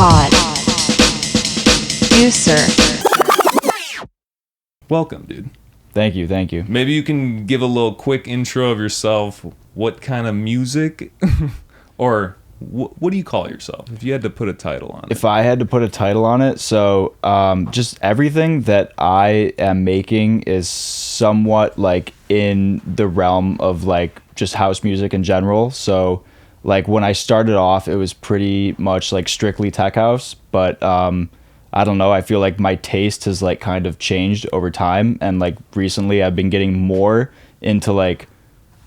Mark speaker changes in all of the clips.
Speaker 1: Poducer.
Speaker 2: Welcome, dude.
Speaker 3: Thank you.
Speaker 2: Maybe you can give a little quick intro of yourself. What kind of music, or what do you call yourself? If you had to put a title on it.
Speaker 3: If I had to put a title on it, so just everything that I am making is somewhat like in the realm of like just house music in general. So like when I started off, it was pretty much like strictly tech house, but I don't know, I feel like my taste has like kind of changed over time, and like recently I've been getting more into like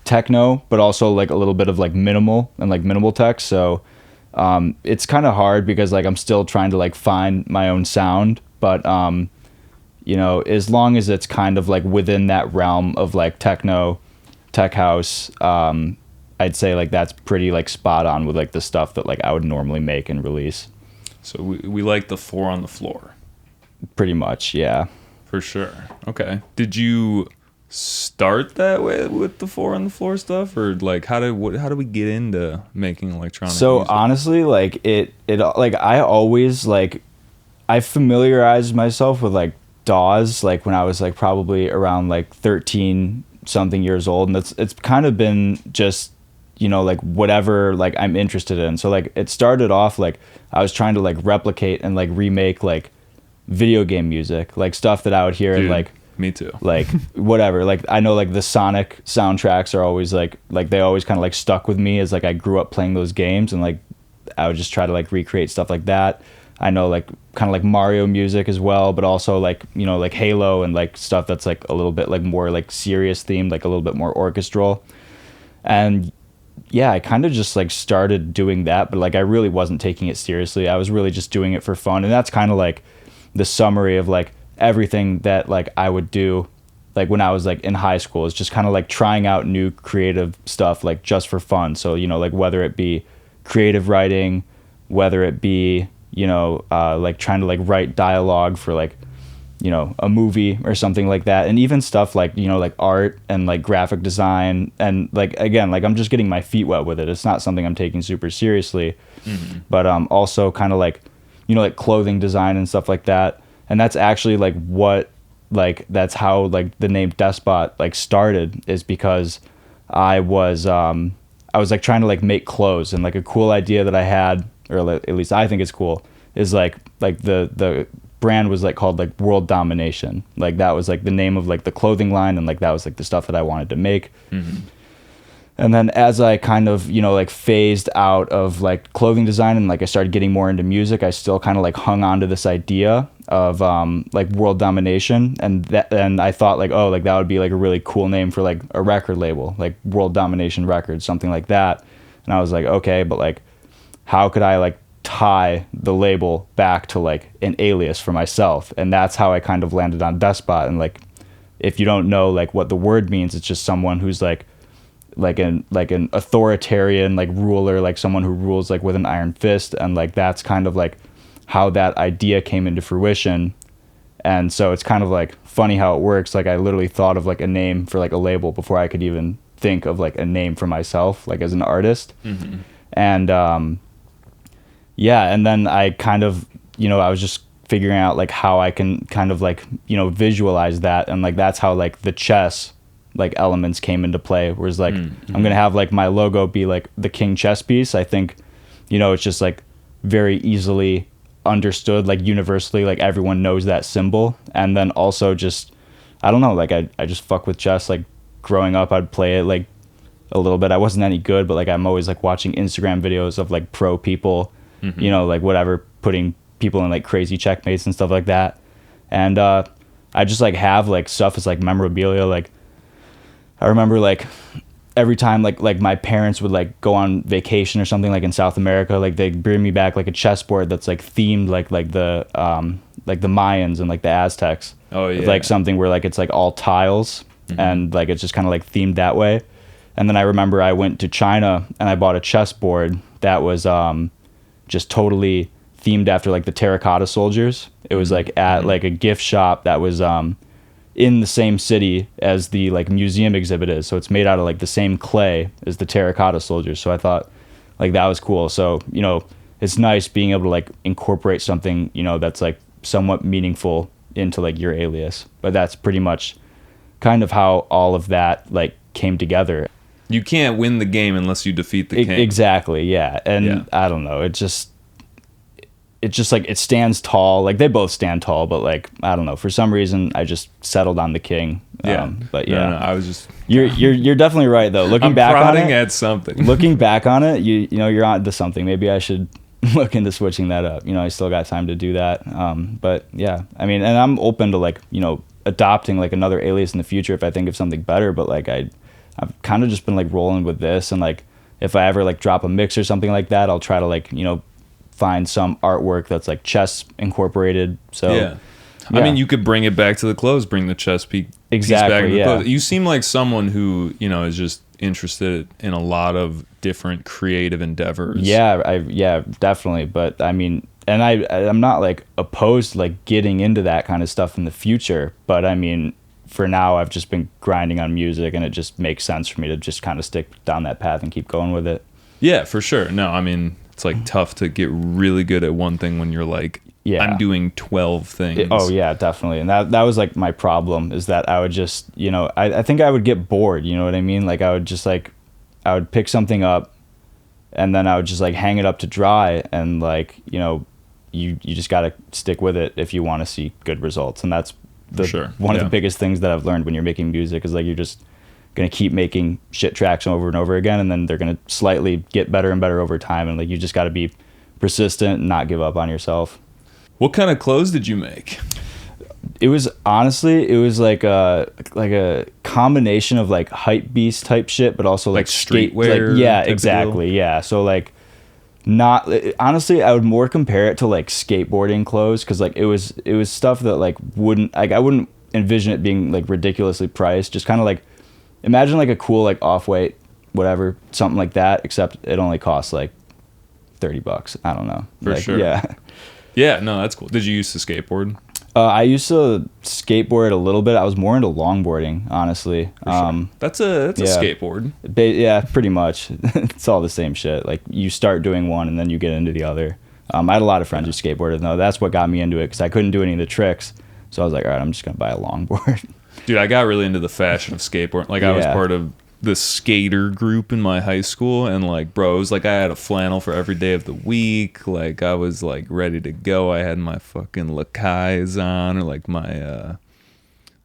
Speaker 3: techno, but also like a little bit of like minimal tech. So it's kind of hard because like I'm still trying to like find my own sound, but you know, as long as it's kind of like within that realm of like techno, tech house, I'd say like that's pretty like spot on with like the stuff that like I would normally make and release.
Speaker 2: So we like the 4 on the floor.
Speaker 3: Pretty much, yeah.
Speaker 2: For sure. Okay. Did you start that way with the 4 on the floor stuff, or like how do we get into making electronic music?
Speaker 3: Honestly, like it like I always like I familiarized myself with like DAWs like when I was like probably around like 13 something years old, and it's kind of been just, you know, like whatever like I'm interested in. So like it started off like I was trying to like replicate and like remake like video game music, like stuff that I would hear.
Speaker 2: Dude,
Speaker 3: and like
Speaker 2: me too.
Speaker 3: Like whatever, like I know like the Sonic soundtracks are always like they always kind of like stuck with me as like I grew up playing those games, and like I would just try to like recreate stuff like that. I know like kind of like Mario music as well, but also like, you know, like Halo and like stuff that's like a little bit like more like serious themed, like a little bit more orchestral. And yeah, I kind of just like started doing that, but like I really wasn't taking it seriously. I was really just doing it for fun. And that's kind of like the summary of like everything that like I would do like when I was like in high school, is just kind of like trying out new creative stuff like just for fun. So, you know, like whether it be creative writing, whether it be, you know, like trying to like write dialogue for like, you know, a movie or something like that. And even stuff like, you know, like art and like graphic design, and like again, like I'm just getting my feet wet with it. It's not something I'm taking super seriously. But also kind of like, you know, like clothing design and stuff like that. And that's actually like what like that's how like the name Despot like started, is because I was like trying to like make clothes, and like a cool idea that I had, or at least I think it's cool, is like the brand was like called like World Domination. Like that was like the name of like the clothing line, and like that was like the stuff that I wanted to make. And then as I kind of, you know, like phased out of like clothing design and like I started getting more into music, I still kind of like hung on to this idea of like World Domination, and I thought like, oh, like that would be like a really cool name for like a record label, like World Domination Records, something like that. And I was like, okay, but like how could I like tie the label back to like an alias for myself? And that's how I kind of landed on Despot. And like if you don't know like what the word means, it's just someone who's like an authoritarian like ruler, like someone who rules like with an iron fist. And like that's kind of like how that idea came into fruition. And so it's kind of like funny how it works. Like I literally thought of like a name for like a label before I could even think of like a name for myself, like as an artist. And yeah, and then I kind of, you know, I was just figuring out like how I can kind of like, you know, visualize that. And like that's how like the chess like elements came into play, whereas like I'm gonna have like my logo be like the king chess piece. I think, you know, it's just like very easily understood, like universally, like everyone knows that symbol. And then also just, I don't know, like I just fuck with chess. Like growing up I'd play it like a little bit. I wasn't any good, but like I'm always like watching Instagram videos of like pro people, you know, like whatever, putting people in like crazy checkmates and stuff like that. And I just like have like stuff as like memorabilia. Like I remember like every time like my parents would like go on vacation or something like in South America, like they'd bring me back like a chessboard that's like themed like the Mayans and like the Aztecs.
Speaker 2: Oh yeah.
Speaker 3: It's like something where like it's like all tiles, and like it's just kind of like themed that way. And then I remember I went to China and I bought a chessboard that was just totally themed after like the terracotta soldiers. It was like at like a gift shop that was in the same city as the like museum exhibit is. So it's made out of like the same clay as the terracotta soldiers. So I thought like that was cool. So, you know, it's nice being able to like incorporate something, you know, that's like somewhat meaningful into like your alias. But that's pretty much kind of how all of that like came together.
Speaker 2: You can't win the game unless you defeat the king.
Speaker 3: Exactly, yeah. And I don't know, it's just like it stands tall. Like they both stand tall, but like I don't know, for some reason I just settled on the king. But yeah,
Speaker 2: no, I was just
Speaker 3: you're definitely right though. Looking back on it,
Speaker 2: at something.
Speaker 3: Looking back on it, you know you're on to something. Maybe I should look into switching that up. You know, I still got time to do that. But yeah, I mean, and I'm open to like, you know, adopting like another alias in the future if I think of something better. But like I've kind of just been like rolling with this, and like if I ever like drop a mix or something like that, I'll try to like, you know, find some artwork that's like chess incorporated. So
Speaker 2: yeah. I mean, you could bring it back to the clothes, bring the chess piece back to the clothes. You seem like someone who, you know, is just interested in a lot of different creative endeavors.
Speaker 3: Yeah, definitely. But I mean, and I'm not like opposed to like getting into that kind of stuff in the future. But I mean, for now, I've just been grinding on music, and it just makes sense for me to just kind of stick down that path and keep going with it.
Speaker 2: Yeah, for sure. No, I mean, it's like tough to get really good at one thing when you're like, I'm doing 12 things.
Speaker 3: Oh yeah, definitely. And that was like my problem, is that I would just, you know, I think I would get bored, you know what I mean? Like I would pick something up, and then I would just like hang it up to dry, and like, you know, you just got to stick with it if you want to see good results. And that's one of the biggest things that I've learned when you're making music, is like you're just going to keep making shit tracks over and over again, and then they're going to slightly get better and better over time, and like you just got to be persistent and not give up on yourself.
Speaker 2: What kind of clothes did you make?
Speaker 3: It was like a combination of like hype beast type shit, but also like
Speaker 2: streetwear.
Speaker 3: Like, yeah, exactly. Yeah. So like not honestly, I would more compare it to like skateboarding clothes, because like it was stuff that like I wouldn't envision it being like ridiculously priced. Just kind of like imagine like a cool like Off-White whatever, something like that, except it only costs like $30. I don't know.
Speaker 2: For sure.
Speaker 3: Yeah.
Speaker 2: Yeah, no, that's cool. Did you used to skateboard?
Speaker 3: I used to skateboard a little bit. I was more into longboarding, honestly.
Speaker 2: Sure. That's a skateboard.
Speaker 3: Yeah, pretty much. It's all the same shit. Like you start doing one and then you get into the other. I had a lot of friends who skateboarded, though. That's what got me into it, because I couldn't do any of the tricks. So I was like, all right, I'm just gonna buy a longboard.
Speaker 2: Dude, I got really into the fashion of skateboarding. Like I was part of the skater group in my high school, and like bro, it was like I had a flannel for every day of the week. Like I was like ready to go. I had my fucking Lakais on, or like my I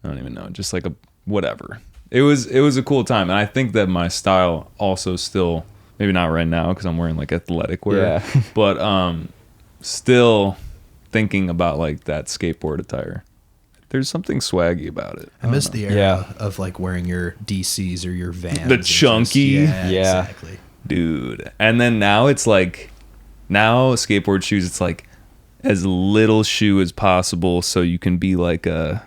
Speaker 2: don't even know, just like a whatever. It was a cool time, and I think that my style also still, maybe not right now because I'm wearing like athletic wear, but still thinking about like that skateboard attire. There's something swaggy about it.
Speaker 1: I miss the era of like wearing your DCs or your Vans.
Speaker 2: The chunky.
Speaker 1: Exactly.
Speaker 2: Dude. And then now it's like, now skateboard shoes, it's like as little shoe as possible, so you can be like a,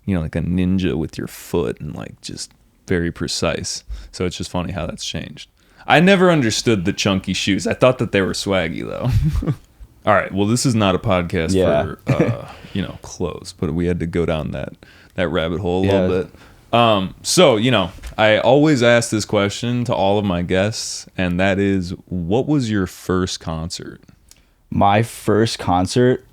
Speaker 2: you know, like a ninja with your foot, and like just very precise. So it's just funny how that's changed. I never understood the chunky shoes. I thought that they were swaggy though. All right. Well, this is not a podcast for, you know, clothes, but we had to go down that rabbit hole a little bit. So, you know, I always ask this question to all of my guests, and that is, what was your first concert?
Speaker 3: My first concert?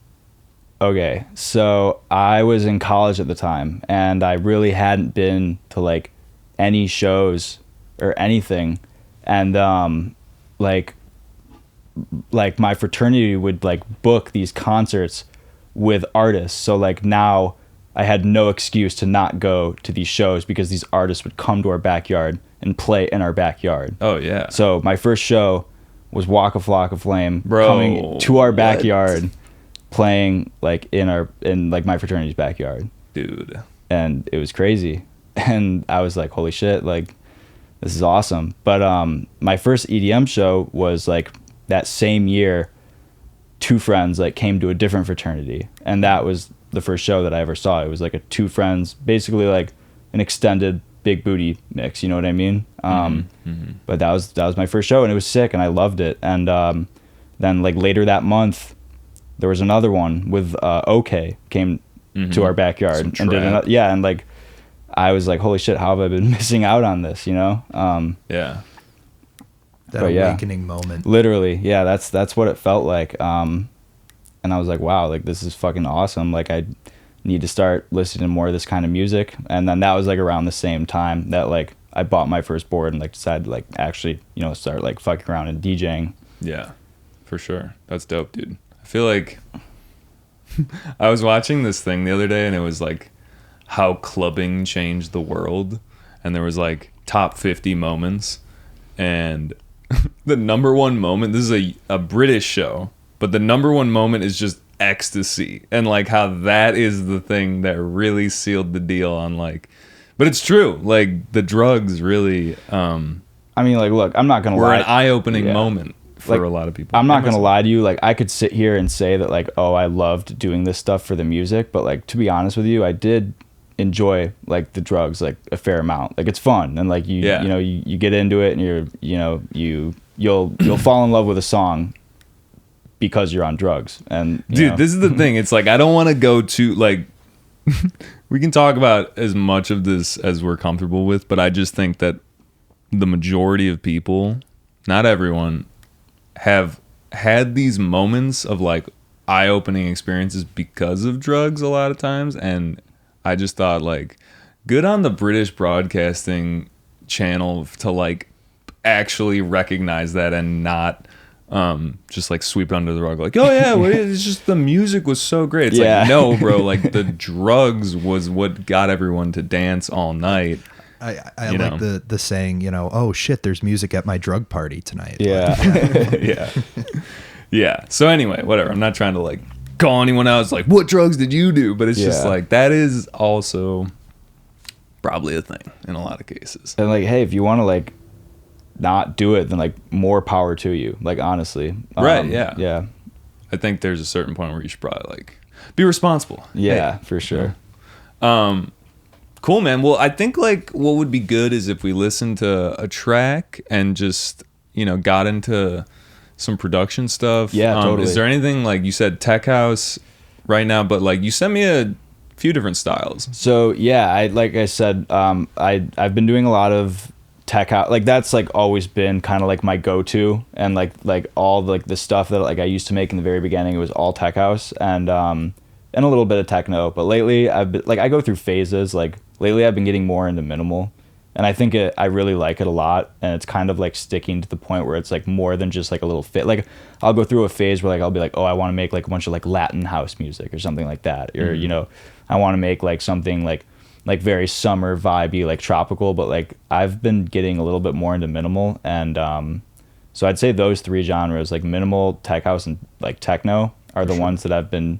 Speaker 3: Okay. So I was in college at the time, and I really hadn't been to like any shows or anything. And, like my fraternity would like book these concerts with artists, so like now I had no excuse to not go to these shows, because these artists would come to our backyard and play in our backyard.
Speaker 2: Oh yeah.
Speaker 3: So my first show was Walk a Flock of Flame, coming to our backyard, playing like in like my fraternity's backyard,
Speaker 2: dude,
Speaker 3: and it was crazy. And I was like, holy shit, like this is awesome. But my first EDM show was like that same year. Two friends like came to a different fraternity, and that was the first show that I ever saw. It was like a two friends, basically like an extended big booty mix, you know what I mean? But that was my first show, and it was sick, and I loved it. And then like later that month there was another one with OK came to our backyard and did another, and like I was like, holy shit, how have I been missing out on this, you know?
Speaker 1: That
Speaker 3: But yeah.
Speaker 1: awakening moment.
Speaker 3: Literally, yeah, that's what it felt like. And I was like, wow, like this is fucking awesome. Like I need to start listening to more of this kind of music. And then that was like around the same time that like I bought my first board and like decided to like actually, you know, start like fucking around and DJing.
Speaker 2: Yeah, for sure. That's dope, dude. I feel like I was watching this thing the other day and it was like how clubbing changed the world. And there was like top 50 moments. And the number one moment, this is a British show, but the number one moment is just ecstasy. And like how that is the thing that really sealed the deal on like, but it's true. Like the drugs really
Speaker 3: I mean, like, look, I'm not going to
Speaker 2: were
Speaker 3: lie.
Speaker 2: an eye-opening
Speaker 3: Yeah.
Speaker 2: moment for
Speaker 3: Like,
Speaker 2: a lot of people.
Speaker 3: I'm not going to lie to you. Like, I could sit here and say that, like, oh, I loved doing this stuff for the music. But, like, to be honest with you, I did enjoy, like, the drugs, like, a fair amount. Like, it's fun. And, like, you know, you get into it and you're, you know, you'll fall in love with a song because you're on drugs. And, you
Speaker 2: dude,
Speaker 3: know.
Speaker 2: this is the thing. It's like, I don't want to go to, like, we can talk about as much of this as we're comfortable with. But I just think that the majority of people, not everyone, have had these moments of like eye-opening experiences because of drugs a lot of times. And I just thought like good on the British broadcasting channel to like actually recognize that and not just like sweep it under the rug like, oh yeah, well, it's just the music was so great. It's
Speaker 3: Yeah.
Speaker 2: like, no, bro, like the drugs was what got everyone to dance all night.
Speaker 1: I
Speaker 2: You
Speaker 1: like
Speaker 2: know.
Speaker 1: the saying, you know, oh shit, there's music at my drug party tonight.
Speaker 3: Yeah.
Speaker 2: Yeah. Yeah. So anyway, whatever. I'm not trying to like call anyone out. It's like, what drugs did you do? But it's just
Speaker 3: Yeah.
Speaker 2: like, that is also probably a thing in a lot of cases.
Speaker 3: And, like, hey, if you want to, like, not do it, then, like, more power to you. Like, honestly.
Speaker 2: Right, yeah.
Speaker 3: Yeah.
Speaker 2: I think there's a certain point where you should probably like be responsible.
Speaker 3: Yeah,
Speaker 2: Hey.
Speaker 3: for sure.
Speaker 2: Cool, man. Well, I think like what would be good is if we listened to a track and just, you know, got into some production stuff.
Speaker 3: Yeah, totally.
Speaker 2: Is there anything like you said tech house right now, but like you sent me a few different styles.
Speaker 3: So yeah, like I said, I've been doing a lot of tech house. Like that's like always been kind of like my go-to, and like all like the stuff that like I used to make in the very beginning, it was all tech house and a little bit of techno. But lately I've been like, I go through phases. Like lately I've been getting more into minimal, and I think I really like it a lot, and it's kind of like sticking to the point where it's like more than just like a little fit. Like I'll go through a phase where like I'll be like, oh, I want to make like a bunch of like Latin house music or something like that, or you know, I want to make like something like very summer vibey, like tropical. But like I've been getting a little bit more into minimal, and so I'd say those three genres, like minimal, tech house, and like techno, are the ones that I've been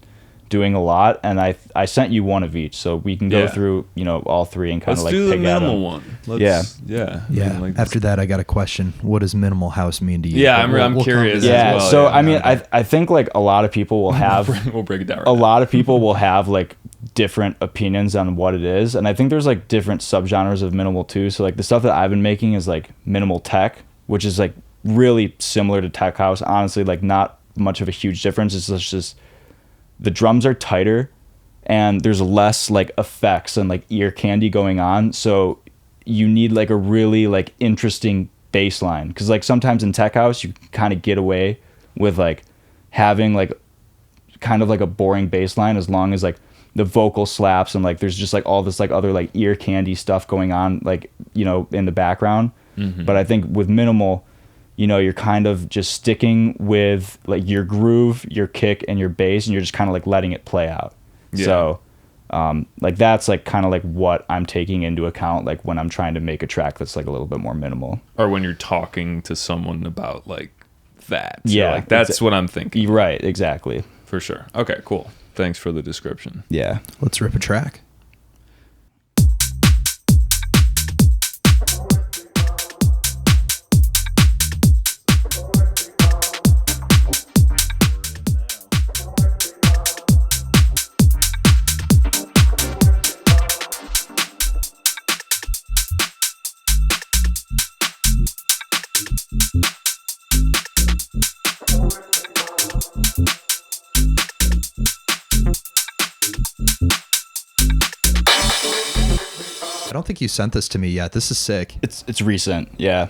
Speaker 3: doing a lot. And I sent you one of each, so we can go through, you know, all three and kind of like
Speaker 2: do the
Speaker 3: pick at
Speaker 2: minimal
Speaker 3: 'em.
Speaker 2: one.
Speaker 3: Yeah.
Speaker 2: Yeah.
Speaker 1: Yeah.
Speaker 2: Like,
Speaker 1: After that, I got a question. What does minimal house mean to you?
Speaker 2: Yeah,
Speaker 1: But
Speaker 2: I'm
Speaker 1: we'll
Speaker 2: curious
Speaker 1: come to that.
Speaker 3: Yeah.
Speaker 2: well,
Speaker 3: So
Speaker 2: yeah,
Speaker 3: I mean,
Speaker 2: yeah.
Speaker 3: I think like a lot of people will have
Speaker 2: we'll break it down. Right
Speaker 3: a
Speaker 2: now.
Speaker 3: lot of people will have like different opinions on what it is, and I think there's like different subgenres of minimal too. So like the stuff that I've been making is like minimal tech, which is like really similar to tech house. Honestly, like not much of a huge difference. It's just the drums are tighter and there's less like effects and like ear candy going on, so you need like a really like interesting bass line, because like sometimes in tech house you kind of get away with like having like kind of like a boring bass line, as long as like the vocal slaps and like there's just like all this like other like ear candy stuff going on, like, you know, in the background. But I think with minimal, you know, you're kind of just sticking with like your groove, your kick, and your bass, and you're just kind of like letting it play out.
Speaker 2: Yeah.
Speaker 3: So like that's like kind of like what I'm taking into account, like when I'm trying to make a track that's like a little bit more minimal.
Speaker 2: Or when you're talking to someone about like that. So,
Speaker 3: Yeah,
Speaker 2: like that's what I'm thinking.
Speaker 3: You're right, exactly.
Speaker 2: For sure. Okay, cool. Thanks for the description.
Speaker 3: Yeah.
Speaker 1: Let's rip a track. I don't think you sent this to me yet. This is sick.
Speaker 3: It's recent. Yeah.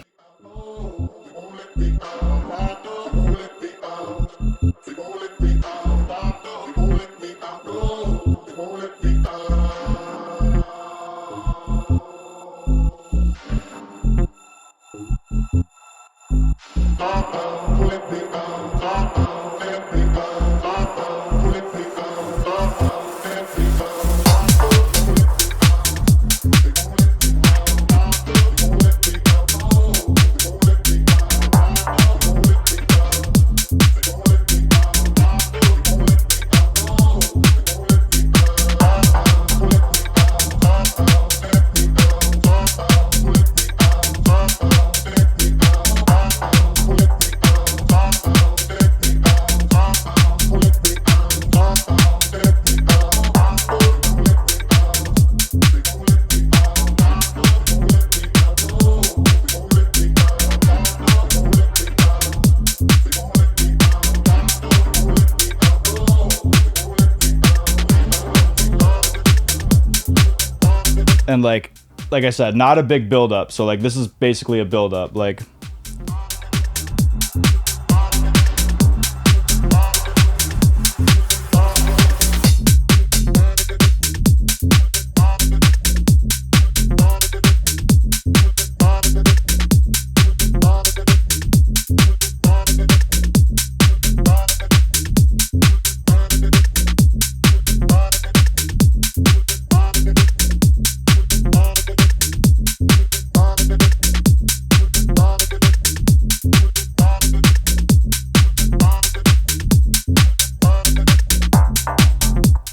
Speaker 3: And like I said, not a big build up. So like this is basically a build up. Like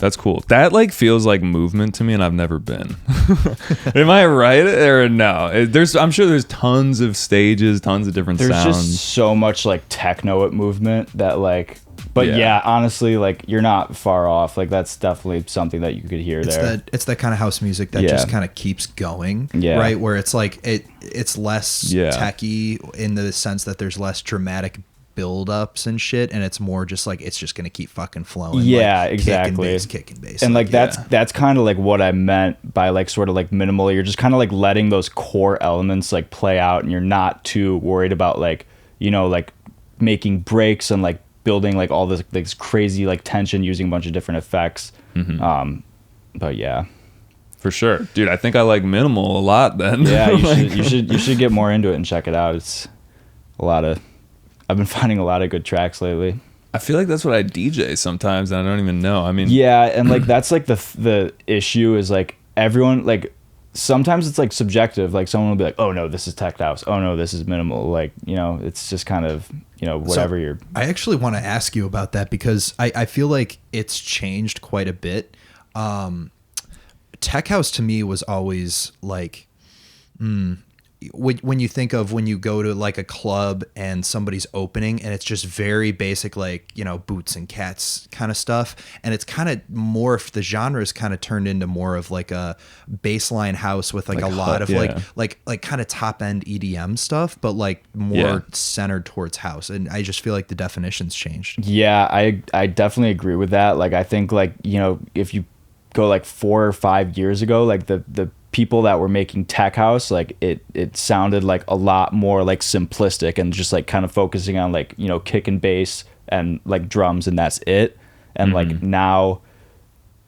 Speaker 2: That's cool. That like feels like movement to me, and I've never been. Am I right or no? I'm sure there's tons of stages, tons of different
Speaker 3: there's
Speaker 2: sounds.
Speaker 3: just so much like techno at movement that like. But yeah, honestly, like you're not far off. Like that's definitely something that you could hear there.
Speaker 1: It's that kind of house music that just kind of keeps going, right? Where it's like it's less techy in the sense that there's less dramatic build-ups and shit, and it's more just like it's just gonna keep fucking flowing.
Speaker 3: Yeah,
Speaker 1: like,
Speaker 3: exactly.
Speaker 1: Kicking bass,
Speaker 3: and like that's kind of like what I meant by like sort of like minimal. You're just kind of like letting those core elements like play out, and you're not too worried about like, you know, like making breaks and like building like all this crazy like tension using a bunch of different effects. But yeah,
Speaker 2: for sure, dude. I think I like minimal a lot. Then
Speaker 3: yeah, you should get more into it and check it out. It's a lot of. I've been finding a lot of good tracks lately.
Speaker 2: I feel like that's what I DJ sometimes, and I don't even know. I mean,
Speaker 3: yeah, and like that's like the issue is like everyone like sometimes it's like subjective. Like someone will be like, "Oh no, this is tech house. Oh no, this is minimal." Like, you know, it's just kind of, you know, whatever you're.
Speaker 1: I actually want to ask you about that because I feel like it's changed quite a bit. Tech house to me was always like, when you think of when you go to like a club and somebody's opening and it's just very basic, like, you know, Boots and Cats kind of stuff, and it's kind of morphed, the genre is kind of turned into more of like a baseline house with like a lot of like kind of top end EDM stuff, but like more centered towards house. And I just feel like the definition's changed.
Speaker 3: Yeah, I definitely agree with that. Like I think like, you know, if you go like 4 or 5 years ago, like the people that were making tech house, like it sounded like a lot more like simplistic and just like kind of focusing on like, you know, kick and bass and like drums, and that's it. And like now,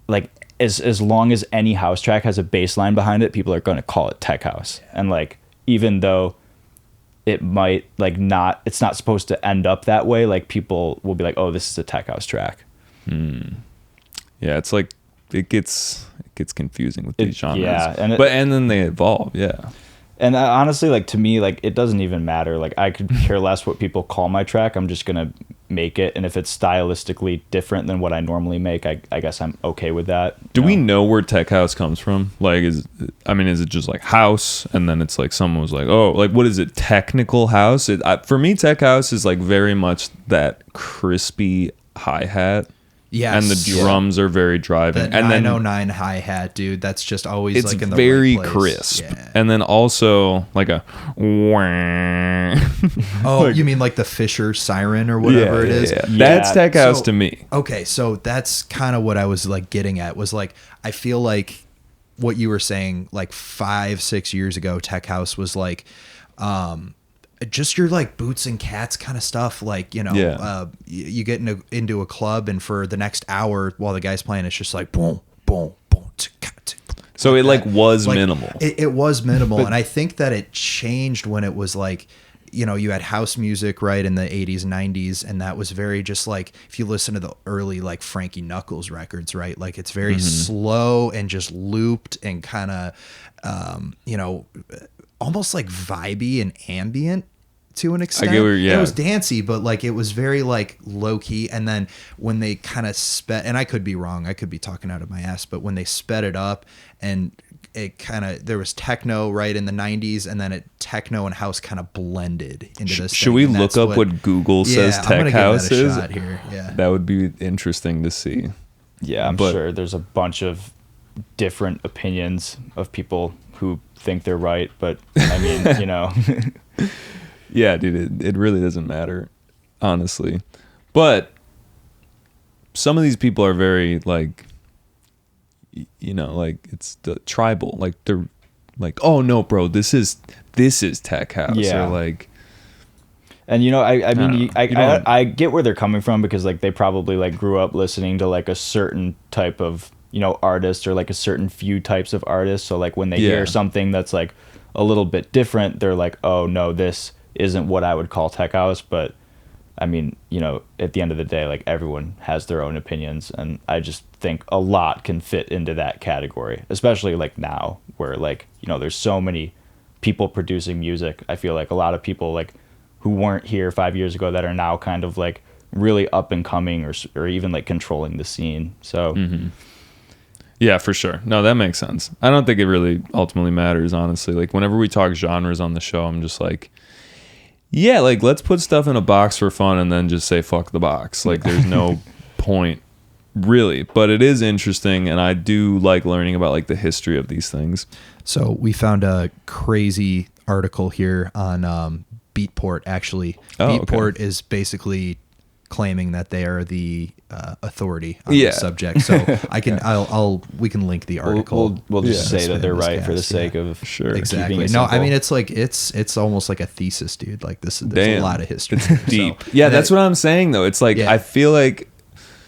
Speaker 3: like as long as any house track has a bass line behind it, people are going to call it tech house. And like even though it might like not, it's not supposed to end up that way, like people will be like, oh, this is a tech house track.
Speaker 2: Yeah, it's like it gets confusing with these genres.
Speaker 3: Yeah, and
Speaker 2: then they evolve. Yeah,
Speaker 3: and honestly, like to me, like it doesn't even matter. Like I could care less what people call my track. I'm just gonna make it, and if it's stylistically different than what I normally make, I guess I'm okay with that.
Speaker 2: Do we know where tech house comes from? Like, is it just like house, and then it's like someone was like, oh, like what is it? Technical house? For me, tech house is like very much that crispy hi-hat.
Speaker 1: Yes.
Speaker 2: And the drums are very driving.
Speaker 1: The
Speaker 2: and
Speaker 1: 909 hi-hat, dude. That's just always
Speaker 2: it's
Speaker 1: like in the
Speaker 2: very
Speaker 1: right place.
Speaker 2: crisp.
Speaker 1: Yeah.
Speaker 2: And then also like a
Speaker 1: oh, like, you mean like the Fisher siren or whatever it is?
Speaker 2: Yeah. That's tech house to me.
Speaker 1: Okay, so that's kind of what I was like getting at, was like I feel like what you were saying like 5-6 years ago, tech house was like just your like boots and cats kind of stuff. Like, you know, you get into a club, and for the next hour while the guy's playing, it's just like boom, boom, boom.
Speaker 2: So it like was minimal.
Speaker 1: It was minimal, and I think that it changed when it was like, you know, you had house music right in the 80s, 90s, and that was very just like, if you listen to the early like Frankie Knuckles records, right? Like it's very slow and just looped and kind of, you know, almost like vibey and ambient to an extent. It was dancey, but like it was very like low key. And then when they kind of sped, and I could be wrong, I could be talking out of my ass, but when they sped it up and it kind of, there was techno right in the 90s, and then techno and house kind of blended into this.
Speaker 2: Should we look up what Google says tech house is?
Speaker 1: Here. Yeah,
Speaker 2: that would be interesting to see.
Speaker 3: Yeah, I'm sure there's a bunch of different opinions of people who think they're right, but I mean, you know.
Speaker 2: Yeah, dude, it really doesn't matter, honestly. But some of these people are very like, you know, like it's the tribal, like they're like, oh no, bro, this is tech house.
Speaker 3: Yeah.
Speaker 2: Or like,
Speaker 3: and you know, I mean, I get where they're coming from, because like they probably like grew up listening to like a certain type of, you know, artist, or like a certain few types of artists. So like when they hear something that's like a little bit different, they're like, oh no, this isn't what I would call tech house. But I mean, you know, at the end of the day, like everyone has their own opinions, and I just think a lot can fit into that category, especially like now, where like, you know, there's so many people producing music. I feel like a lot of people like who weren't here 5 years ago that are now kind of like really up and coming, or even like controlling the scene. So
Speaker 2: yeah, for sure. No, that makes sense. I don't think it really ultimately matters, honestly. Like whenever we talk genres on the show, I'm just like, yeah, like let's put stuff in a box for fun and then just say fuck the box. Like there's no point really, but it is interesting, and I do like learning about like the history of these things. So
Speaker 1: we found a crazy article here on Beatport. Actually, Beatport is basically claiming that they are the authority on the subject. So we can link the article.
Speaker 3: We'll just say that they're right for the sake of
Speaker 1: exactly. No, I mean it's like it's almost like a thesis, dude. Like there's a lot of history.
Speaker 2: It's deep. So, that's what I'm saying though. It's like I feel like.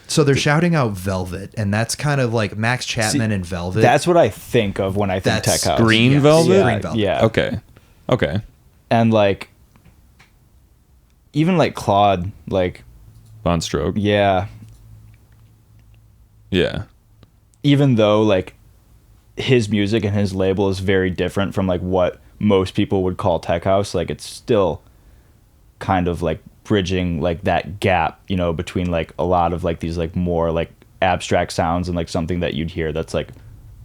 Speaker 1: So they're shouting out Velvet, and that's kind of like Max Chapman and Velvet.
Speaker 3: That's what I think of when I think tech house.
Speaker 2: Green Velvet?
Speaker 3: Yeah,
Speaker 1: Green Velvet.
Speaker 3: Yeah.
Speaker 2: Okay.
Speaker 3: And like, even like Claude, like
Speaker 2: Von Stroke.
Speaker 3: Yeah. Even though like his music and his label is very different from like what most people would call tech house, like it's still kind of like bridging like that gap, you know, between like a lot of like these like more like abstract sounds and like something that you'd hear that's like,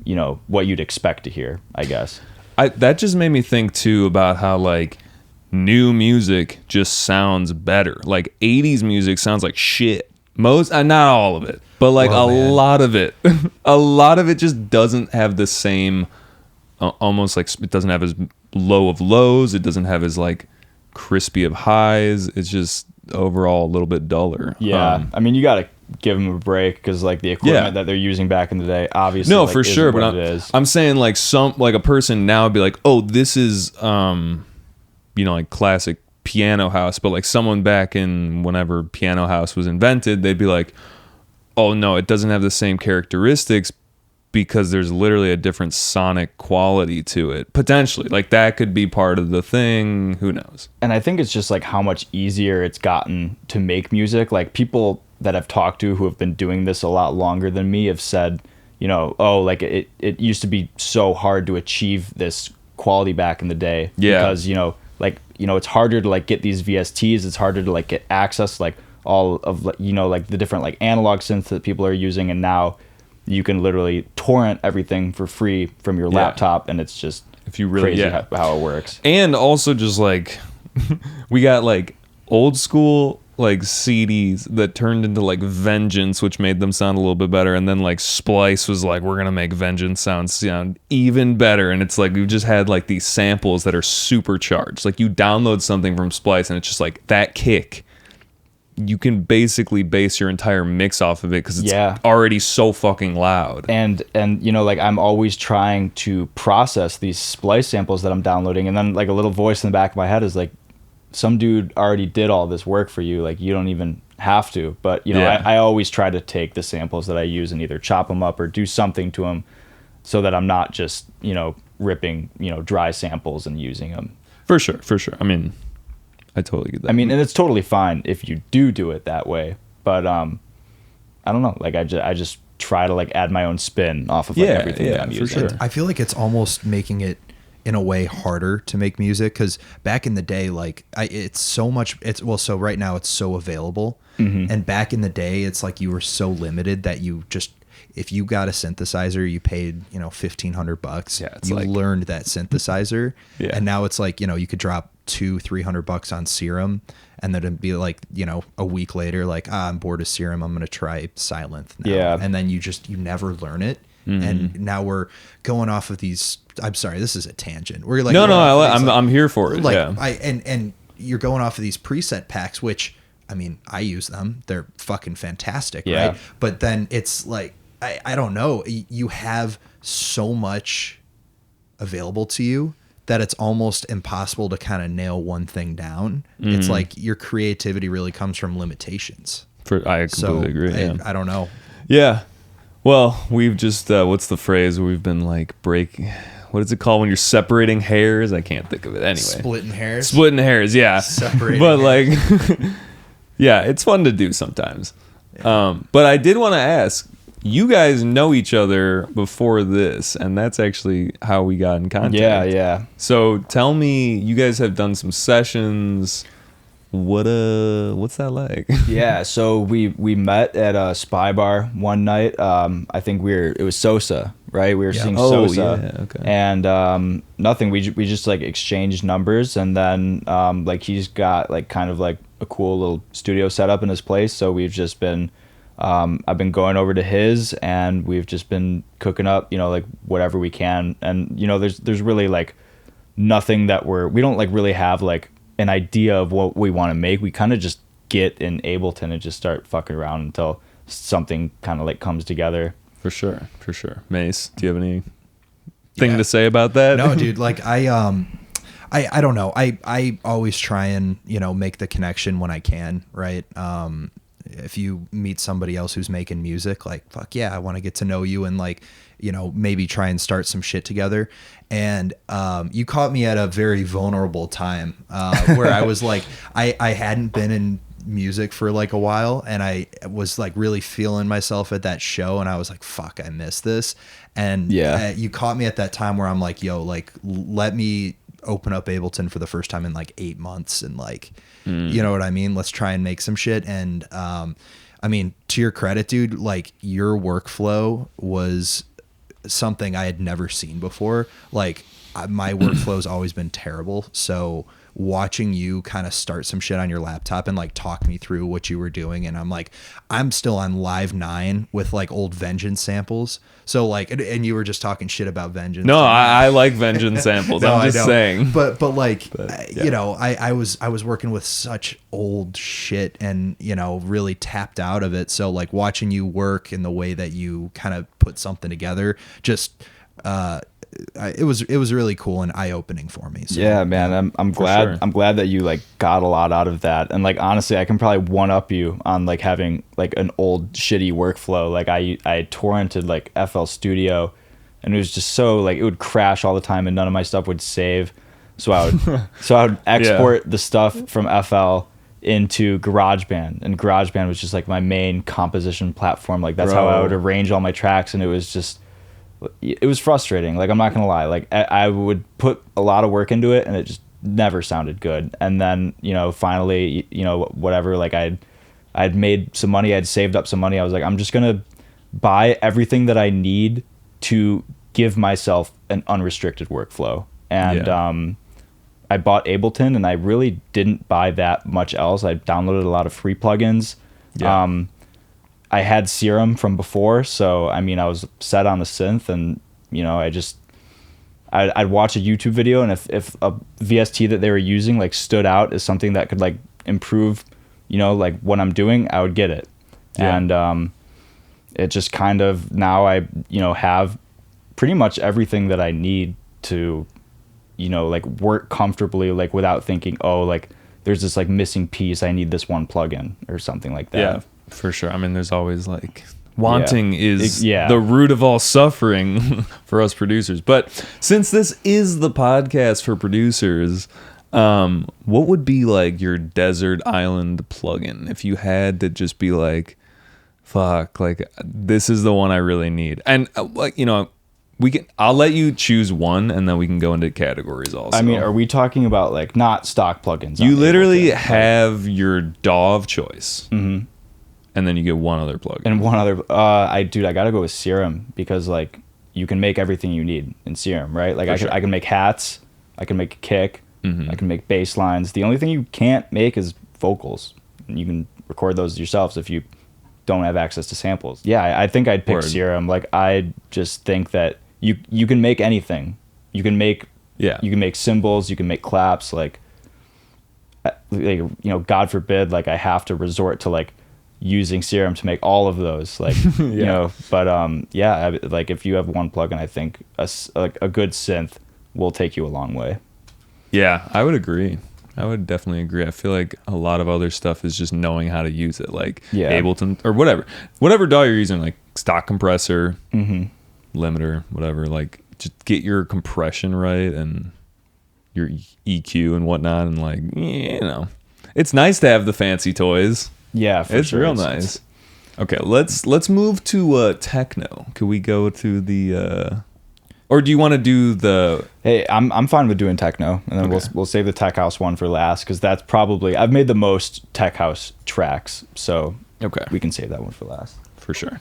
Speaker 3: you know, what you'd expect to hear, I guess.
Speaker 2: That just made me think too about how like new music just sounds better. Like 80s music sounds like shit. Most, not all of it, but like lot of it. A lot of it just doesn't have the same, almost like it doesn't have as low of lows. It doesn't have as like crispy of highs. It's just overall a little bit duller.
Speaker 3: Yeah. I mean, you got to give them a break, because like the equipment that they're using back in the day, obviously
Speaker 2: no,
Speaker 3: like,
Speaker 2: for sure, but I'm saying like a person now would be like, oh, this is you know, like classic piano house, but like someone back in whenever piano house was invented, they'd be like, oh no, it doesn't have the same characteristics, because there's literally a different sonic quality to it. Potentially, like that could be part of the thing. Who knows?
Speaker 3: And I think it's just like how much easier it's gotten to make music. Like people that I've talked to who have been doing this a lot longer than me have said, you know, oh, like it used to be so hard to achieve this quality back in the day.
Speaker 2: Yeah.
Speaker 3: Because, you know, like, you know, it's harder to like get these VSTs. It's harder to like get access, like all of, you know, like the different like analog synths that people are using. And now you can literally torrent everything for free from your laptop. And it's just
Speaker 2: if you really,
Speaker 3: crazy how it works.
Speaker 2: And also just like, we got like old school like CDs that turned into like Vengeance, which made them sound a little bit better, and then like Splice was like, we're gonna make Vengeance sound even better, and it's like we've just had like these samples that are supercharged. Like you download something from Splice and it's just like that kick, you can basically base your entire mix off of it because it's already so fucking loud.
Speaker 3: And you know, like I'm always trying to process these Splice samples that I'm downloading, and then like a little voice in the back of my head is like, some dude already did all this work for you. Like, you don't even have to. But, you know,
Speaker 2: Yeah.
Speaker 3: I always try to take the samples that I use and either chop them up or do something to them so that I'm not just, you know, ripping, you know, dry samples and using them.
Speaker 2: For sure. I mean, I totally get that.
Speaker 3: I mean, and it's totally fine if you do it that way. But I don't know. Like, I just try to like add my own spin off of like everything that I'm
Speaker 2: for
Speaker 3: using.
Speaker 2: sure.
Speaker 1: I feel like it's almost making it in a way harder to make music, because back in the day, like it's so much. So right now it's so available, and back in the day, it's like you were so limited that you just, if you got a synthesizer, you paid, you know, $1,500.
Speaker 2: Yeah, it's
Speaker 1: you
Speaker 2: like-
Speaker 1: learned that synthesizer,
Speaker 2: Yeah.
Speaker 1: and now it's like, you know, you could drop $200-300 on Serum, and then it'd be like, you know, a week later, like, I'm bored of Serum, I'm gonna try Sylenth now.
Speaker 3: Yeah.
Speaker 1: And then you never learn it. And now we're going off of these. I'm sorry, this is a tangent. We're like,
Speaker 2: I'm here for it.
Speaker 1: like
Speaker 2: Yeah.
Speaker 1: and you're going off of these preset packs, which, I mean, I use them. They're fucking fantastic,
Speaker 3: Yeah.
Speaker 1: right? But then it's like, I don't know. You have so much available to you that it's almost impossible to kind of nail one thing down. It's like your creativity really comes from limitations.
Speaker 2: I
Speaker 1: So
Speaker 2: completely agree. Yeah.
Speaker 1: I don't know.
Speaker 2: Yeah. Well, we've just what's the phrase? We've been like breaking. What is it called when you're separating hairs? I can't think of it. Anyway,
Speaker 1: Splitting hairs.
Speaker 2: Splitting hairs. Yeah.
Speaker 1: Separating
Speaker 2: But like,
Speaker 1: hairs.
Speaker 2: yeah, it's fun to do sometimes. But I did want to ask. You guys know each other before this, and that's actually how we got in contact.
Speaker 3: Yeah.
Speaker 2: So tell me, you guys have done some sessions. What's that like?
Speaker 3: Yeah, so we met at a spy bar one night. I think it was Sosa, right? We were seeing
Speaker 2: Oh,
Speaker 3: Sosa.
Speaker 2: yeah, okay.
Speaker 3: And nothing. We just like exchanged numbers, and then like he's got like kind of like a cool little studio set up in his place. So we've just been I've been going over to his, and we've just been cooking up, you know, like whatever we can. And you know, there's really like nothing that we don't like really have like an idea of what we want to make. We kind of just get in Ableton and just start fucking around until something kind of like comes together.
Speaker 2: For sure. Mace, do you have anything to say about that?
Speaker 1: No, dude. Like I don't know. I always try and, you know, make the connection when I can, right? If you meet somebody else who's making music, like, fuck yeah, I want to get to know you and like, you know, maybe try and start some shit together. And you caught me at a very vulnerable time where I was like, I hadn't been in music for like a while, and I was like really feeling myself at that show, and I was like, fuck, I missed this. And you caught me at that time where I'm like, yo, like, let me open up Ableton for the first time in like 8 months, and like, you know what I mean? Let's try and make some shit. And I mean, to your credit, dude, like your workflow was something I had never seen before. Like my workflow's always been terrible. So watching you kind of start some shit on your laptop and like talk me through what you were doing, and I'm like, I'm still on Live 9 with like old Vengeance samples. So like, and you were just talking shit about Vengeance.
Speaker 2: No, I like Vengeance samples.
Speaker 1: No,
Speaker 2: I'm
Speaker 1: I
Speaker 2: just
Speaker 1: don't.
Speaker 2: saying.
Speaker 1: But like,
Speaker 2: yeah.
Speaker 1: you know, I was working with such old shit, and, you know, really tapped out of it. So like watching you work in the way that you kind of put something together, just it was really cool and eye opening for me. So,
Speaker 3: Yeah, man, I'm glad.
Speaker 2: sure.
Speaker 3: I'm glad that you like got a lot out of that. And like honestly, I can probably one up you on like having like an old shitty workflow. Like I torrented like FL Studio, and it was just so like it would crash all the time, and none of my stuff would save. So I would export the stuff from FL into GarageBand, and GarageBand was just like my main composition platform. Like that's how I would arrange all my tracks, and it was frustrating. Like I'm not gonna lie, like I would put a lot of work into it, and it just never sounded good. And then, you know, finally, you know, whatever, like I'd made some money, I'd saved up some money. I was like, I'm just gonna buy everything that I need to give myself an unrestricted workflow. And I bought Ableton, and I really didn't buy that much else. I downloaded a lot of free plugins. I had Serum from before, so I mean, I was set on the synth, and you know, I'd watch a YouTube video, and if a VST that they were using like stood out as something that could like improve, you know, like what I'm doing, I would get it. And it just kind of, now I, you know, have pretty much everything that I need to, you know, like work comfortably, like without thinking, oh, like there's this like missing piece. I need this one plugin or something like that.
Speaker 2: Yeah, for sure. I mean, there's always like wanting is
Speaker 3: Yeah.
Speaker 2: the root of all suffering for us producers. But since this is the podcast for producers, what would be like your desert island plugin if you had to just be like, fuck, like this is the one I really need? And like, you know, I'll let you choose one, and then we can go into categories also.
Speaker 3: I mean, are we talking about like not stock plugins?
Speaker 2: You
Speaker 3: on
Speaker 2: literally
Speaker 3: Ableton,
Speaker 2: have your DAW of choice, and then you get one other plugin.
Speaker 3: and one other. I gotta go with Serum, because like you can make everything you need in Serum, right? Like
Speaker 2: For
Speaker 3: I can make hats, I can make a kick, I can make bass lines. The only thing you can't make is vocals. And you can record those yourselves if you don't have access to samples. Yeah, I think I'd pick
Speaker 2: Word.
Speaker 3: Serum. Like I just think that you can make anything. You can make cymbals, you can make claps. Like you know, God forbid, like I have to resort to like using Serum to make all of those. Like you know, but like if you have one plugin, I think a good synth will take you a long way.
Speaker 2: Yeah, I would agree. I would definitely agree. I feel like a lot of other stuff is just knowing how to use it, like Ableton or whatever DAW you're using, like stock compressor, limiter, whatever. Like just get your compression right and your EQ and whatnot, and like, you know, it's nice to have the fancy toys.
Speaker 3: Yeah, for
Speaker 2: It's
Speaker 3: sure.
Speaker 2: real nice. Okay, let's move to techno. Could we go to the or do you want to do the?
Speaker 3: Hey, I'm fine with doing techno, and then we'll save the tech house one for last, because that's probably, I've made the most tech house tracks, so
Speaker 2: Okay,
Speaker 3: we can save that one for last.
Speaker 2: for sure.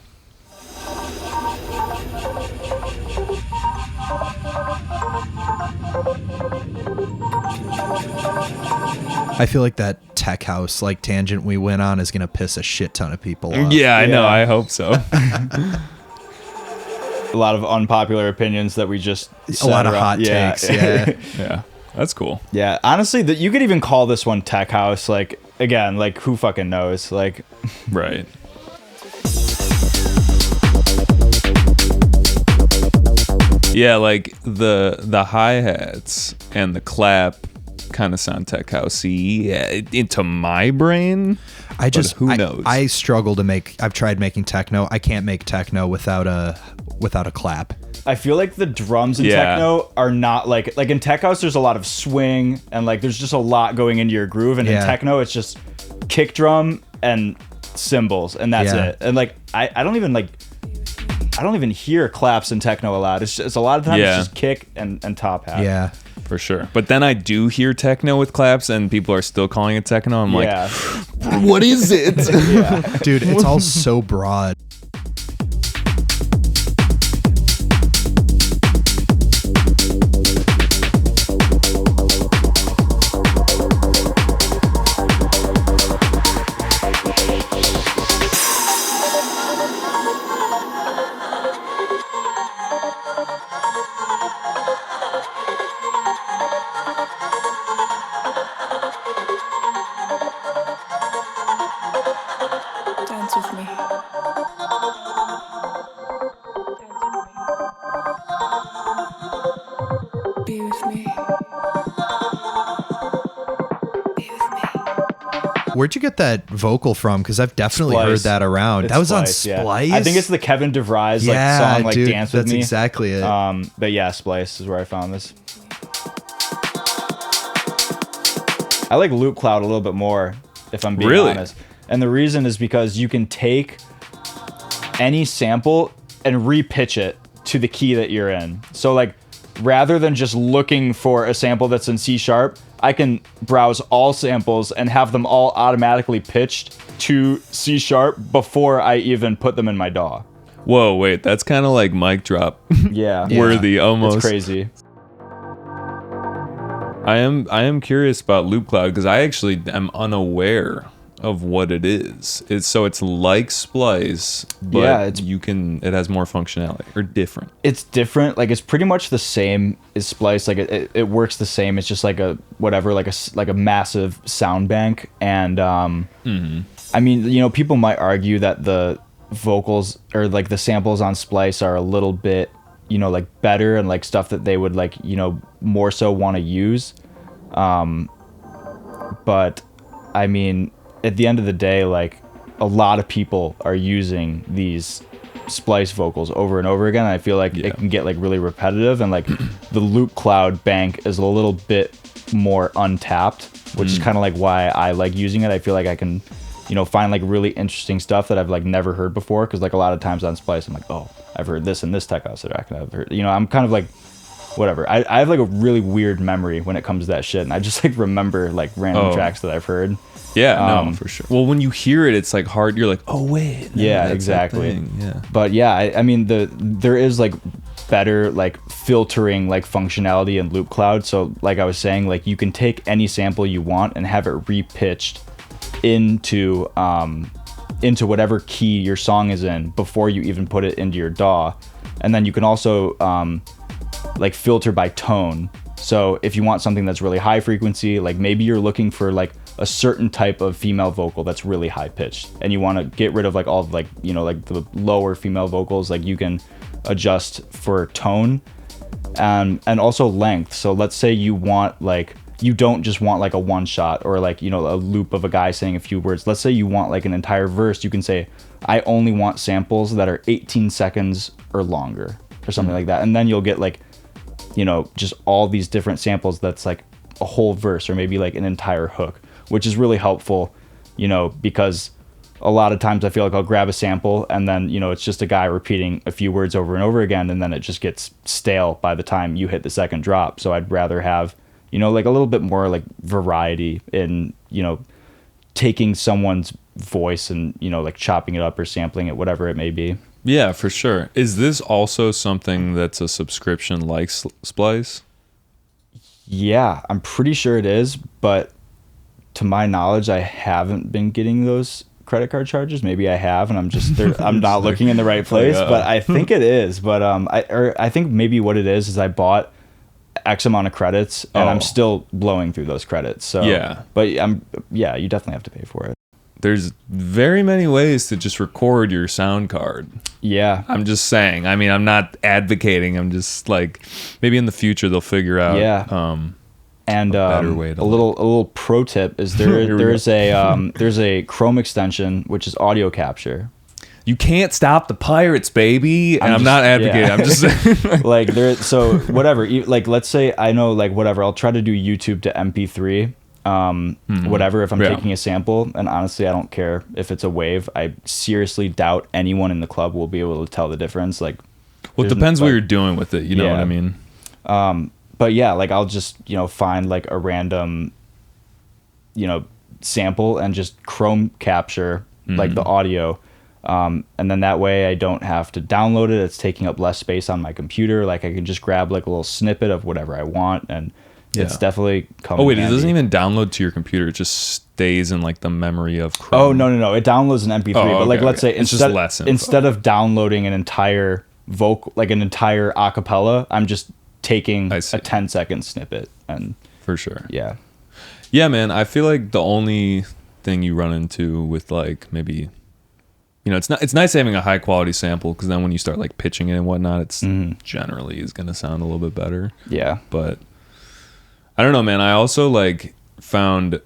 Speaker 1: I feel like that tech house like tangent we went on is gonna piss a shit ton of people off.
Speaker 2: Yeah, I know.
Speaker 3: Yeah.
Speaker 2: I hope so.
Speaker 3: A lot of unpopular opinions that we just
Speaker 1: A lot of
Speaker 3: around.
Speaker 1: hot takes. Yeah.
Speaker 2: Yeah, that's cool.
Speaker 3: Yeah, honestly, you could even call this one tech house. Like, again, like who fucking knows? Like,
Speaker 2: Right. Yeah, like the hi-hats and the clap kind of sound tech housey. Yeah, into my brain.
Speaker 1: I just
Speaker 2: who knows?
Speaker 1: I struggle to make. I've tried making techno. I can't make techno without a clap.
Speaker 3: I feel like the drums in
Speaker 2: Yeah.
Speaker 3: techno are not like in tech house there's a lot of swing and like there's just a lot going into your groove, and in
Speaker 1: Yeah.
Speaker 3: techno it's just kick drum and cymbals, and that's
Speaker 1: Yeah.
Speaker 3: it. And like I don't even hear claps in techno a lot. It's a lot of times
Speaker 2: Yeah.
Speaker 3: it's just kick and top hat.
Speaker 1: Yeah.
Speaker 2: For sure. But then I do hear techno with claps and people are still calling it techno. I'm
Speaker 3: Yeah.
Speaker 2: like, what is it?
Speaker 1: Dude, it's all so broad.
Speaker 4: Dance with me. Be with me. Be with me.
Speaker 1: Where'd you get that vocal from? Because I've definitely
Speaker 3: Splice.
Speaker 1: heard that around.
Speaker 3: It's
Speaker 1: That was on
Speaker 3: yeah.
Speaker 1: Splice.
Speaker 3: I think it's the Kevin DeVries
Speaker 1: yeah,
Speaker 3: song, like
Speaker 1: dude,
Speaker 3: Dance With
Speaker 1: that's
Speaker 3: Me.
Speaker 1: exactly it.
Speaker 3: But yeah, Splice is where I found this. I like Loop Cloud a little bit more, if I'm being
Speaker 2: Really?
Speaker 3: honest. And the reason is because you can take any sample and repitch it to the key that you're in. So like, rather than just looking for a sample that's in C sharp, I can browse all samples and have them all automatically pitched to C sharp before I even put them in my DAW.
Speaker 2: Whoa, wait, that's kind of like mic drop
Speaker 3: Yeah.
Speaker 2: worthy almost.
Speaker 3: It's crazy.
Speaker 2: I am curious about Loop Cloud because I actually am unaware of what it is. It's like Splice, but
Speaker 3: Yeah,
Speaker 2: it has more functionality or different.
Speaker 3: It's different. Like, it's pretty much the same as Splice. Like, it works the same. It's just like a massive sound bank. And I mean, you know, people might argue that the vocals or like the samples on Splice are a little bit, you know, like better and like stuff that they would like, you know, more so want to use. but I mean, at the end of the day, like a lot of people are using these splice vocals over and over again. I feel like
Speaker 2: Yeah.
Speaker 3: it can get like really repetitive, and like the loop cloud bank is a little bit more untapped, which is kind of like why I like using it. I feel like I can, you know, find like really interesting stuff that I've like never heard before, because like a lot of times on splice I'm like, oh, I've heard this in this tech house that I've heard, you know, I'm kind of like whatever. I have like a really weird memory when it comes to that shit, and I just like remember like random tracks that I've heard.
Speaker 2: Yeah, no, for sure. Well, when you hear it, it's like hard. You're like, oh wait, no,
Speaker 3: Yeah,
Speaker 2: that's that
Speaker 3: exactly.
Speaker 2: thing. Yeah,
Speaker 3: But yeah, I mean there is like better like filtering like functionality in loop cloud. So like I was saying, like you can take any sample you want and have it repitched into whatever key your song is in before you even put it into your DAW. And then you can also like filter by tone. So if you want something that's really high frequency, like maybe you're looking for like a certain type of female vocal that's really high pitched, and you want to get rid of like all of like, you know, like the lower female vocals, like you can adjust for tone and also length. So let's say you want like, you don't just want like a one shot or like, you know, a loop of a guy saying a few words. Let's say you want like an entire verse. You can say, I only want samples that are 18 seconds or longer or something like that. And then you'll get like, you know, just all these different samples that's like a whole verse or maybe like an entire hook, which is really helpful, you know, because a lot of times I feel like I'll grab a sample and then, you know, it's just a guy repeating a few words over and over again, and then it just gets stale by the time you hit the second drop. So I'd rather have, you know, like a little bit more like variety in, you know, taking someone's voice and, you know, like chopping it up or sampling it, whatever it may be.
Speaker 2: yeah, for sure. Is this also something that's a subscription like Splice?
Speaker 3: Yeah, I'm pretty sure it is, but to my knowledge, I haven't been getting those credit card charges. Maybe I have, and I'm just I'm not looking in the right place.
Speaker 2: yeah.
Speaker 3: But I think it is. But I think maybe what it is I bought X amount of credits, and I'm still blowing through those credits. So
Speaker 2: Yeah.
Speaker 3: but you definitely have to pay for it.
Speaker 2: There's very many ways to just record your sound card.
Speaker 3: Yeah,
Speaker 2: I'm just saying. I mean, I'm not advocating. I'm just like, maybe in the future they'll figure out.
Speaker 3: Yeah. And
Speaker 2: better way to
Speaker 3: a little pro tip is there's a Chrome extension which is audio capture.
Speaker 2: You can't stop the pirates, baby. And I'm
Speaker 3: just-
Speaker 2: not advocating.
Speaker 3: yeah.
Speaker 2: I'm just saying.
Speaker 3: Like there, so whatever, like let's say I know like whatever, I'll try to do YouTube to MP3 whatever if I'm
Speaker 2: Yeah.
Speaker 3: taking a sample, and honestly I don't care if it's a wave. I seriously doubt anyone in the club will be able to tell the difference. Like,
Speaker 2: Well, it
Speaker 3: there's
Speaker 2: depends what
Speaker 3: like-
Speaker 2: you're doing with it. You know
Speaker 3: Yeah.
Speaker 2: what I mean?
Speaker 3: But yeah, like I'll just, you know, find like a random, you know, sample and just Chrome capture like the audio. And then that way I don't have to download it. It's taking up less space on my computer. Like I can just grab like a little snippet of whatever I want, and it's
Speaker 2: Yeah.
Speaker 3: definitely coming.
Speaker 2: Oh wait, it
Speaker 3: handy.
Speaker 2: doesn't even download to your computer. It just stays in like the memory of Chrome.
Speaker 3: Oh no! It downloads an MP3,
Speaker 2: Oh,
Speaker 3: but like
Speaker 2: okay,
Speaker 3: let's say
Speaker 2: okay. It's just
Speaker 3: instead
Speaker 2: less info.
Speaker 3: instead of downloading an entire vocal, like an entire acapella, I'm just taking
Speaker 2: I
Speaker 3: a
Speaker 2: see.
Speaker 3: 10-second snippet, and
Speaker 2: For sure.
Speaker 3: yeah,
Speaker 2: Yeah, man. I feel like the only thing you run into with like maybe, you know, it's nice having a high quality sample, because then when you start like pitching it and whatnot, it's generally is gonna sound a little bit better.
Speaker 3: yeah,
Speaker 2: But I don't know, man. I also like found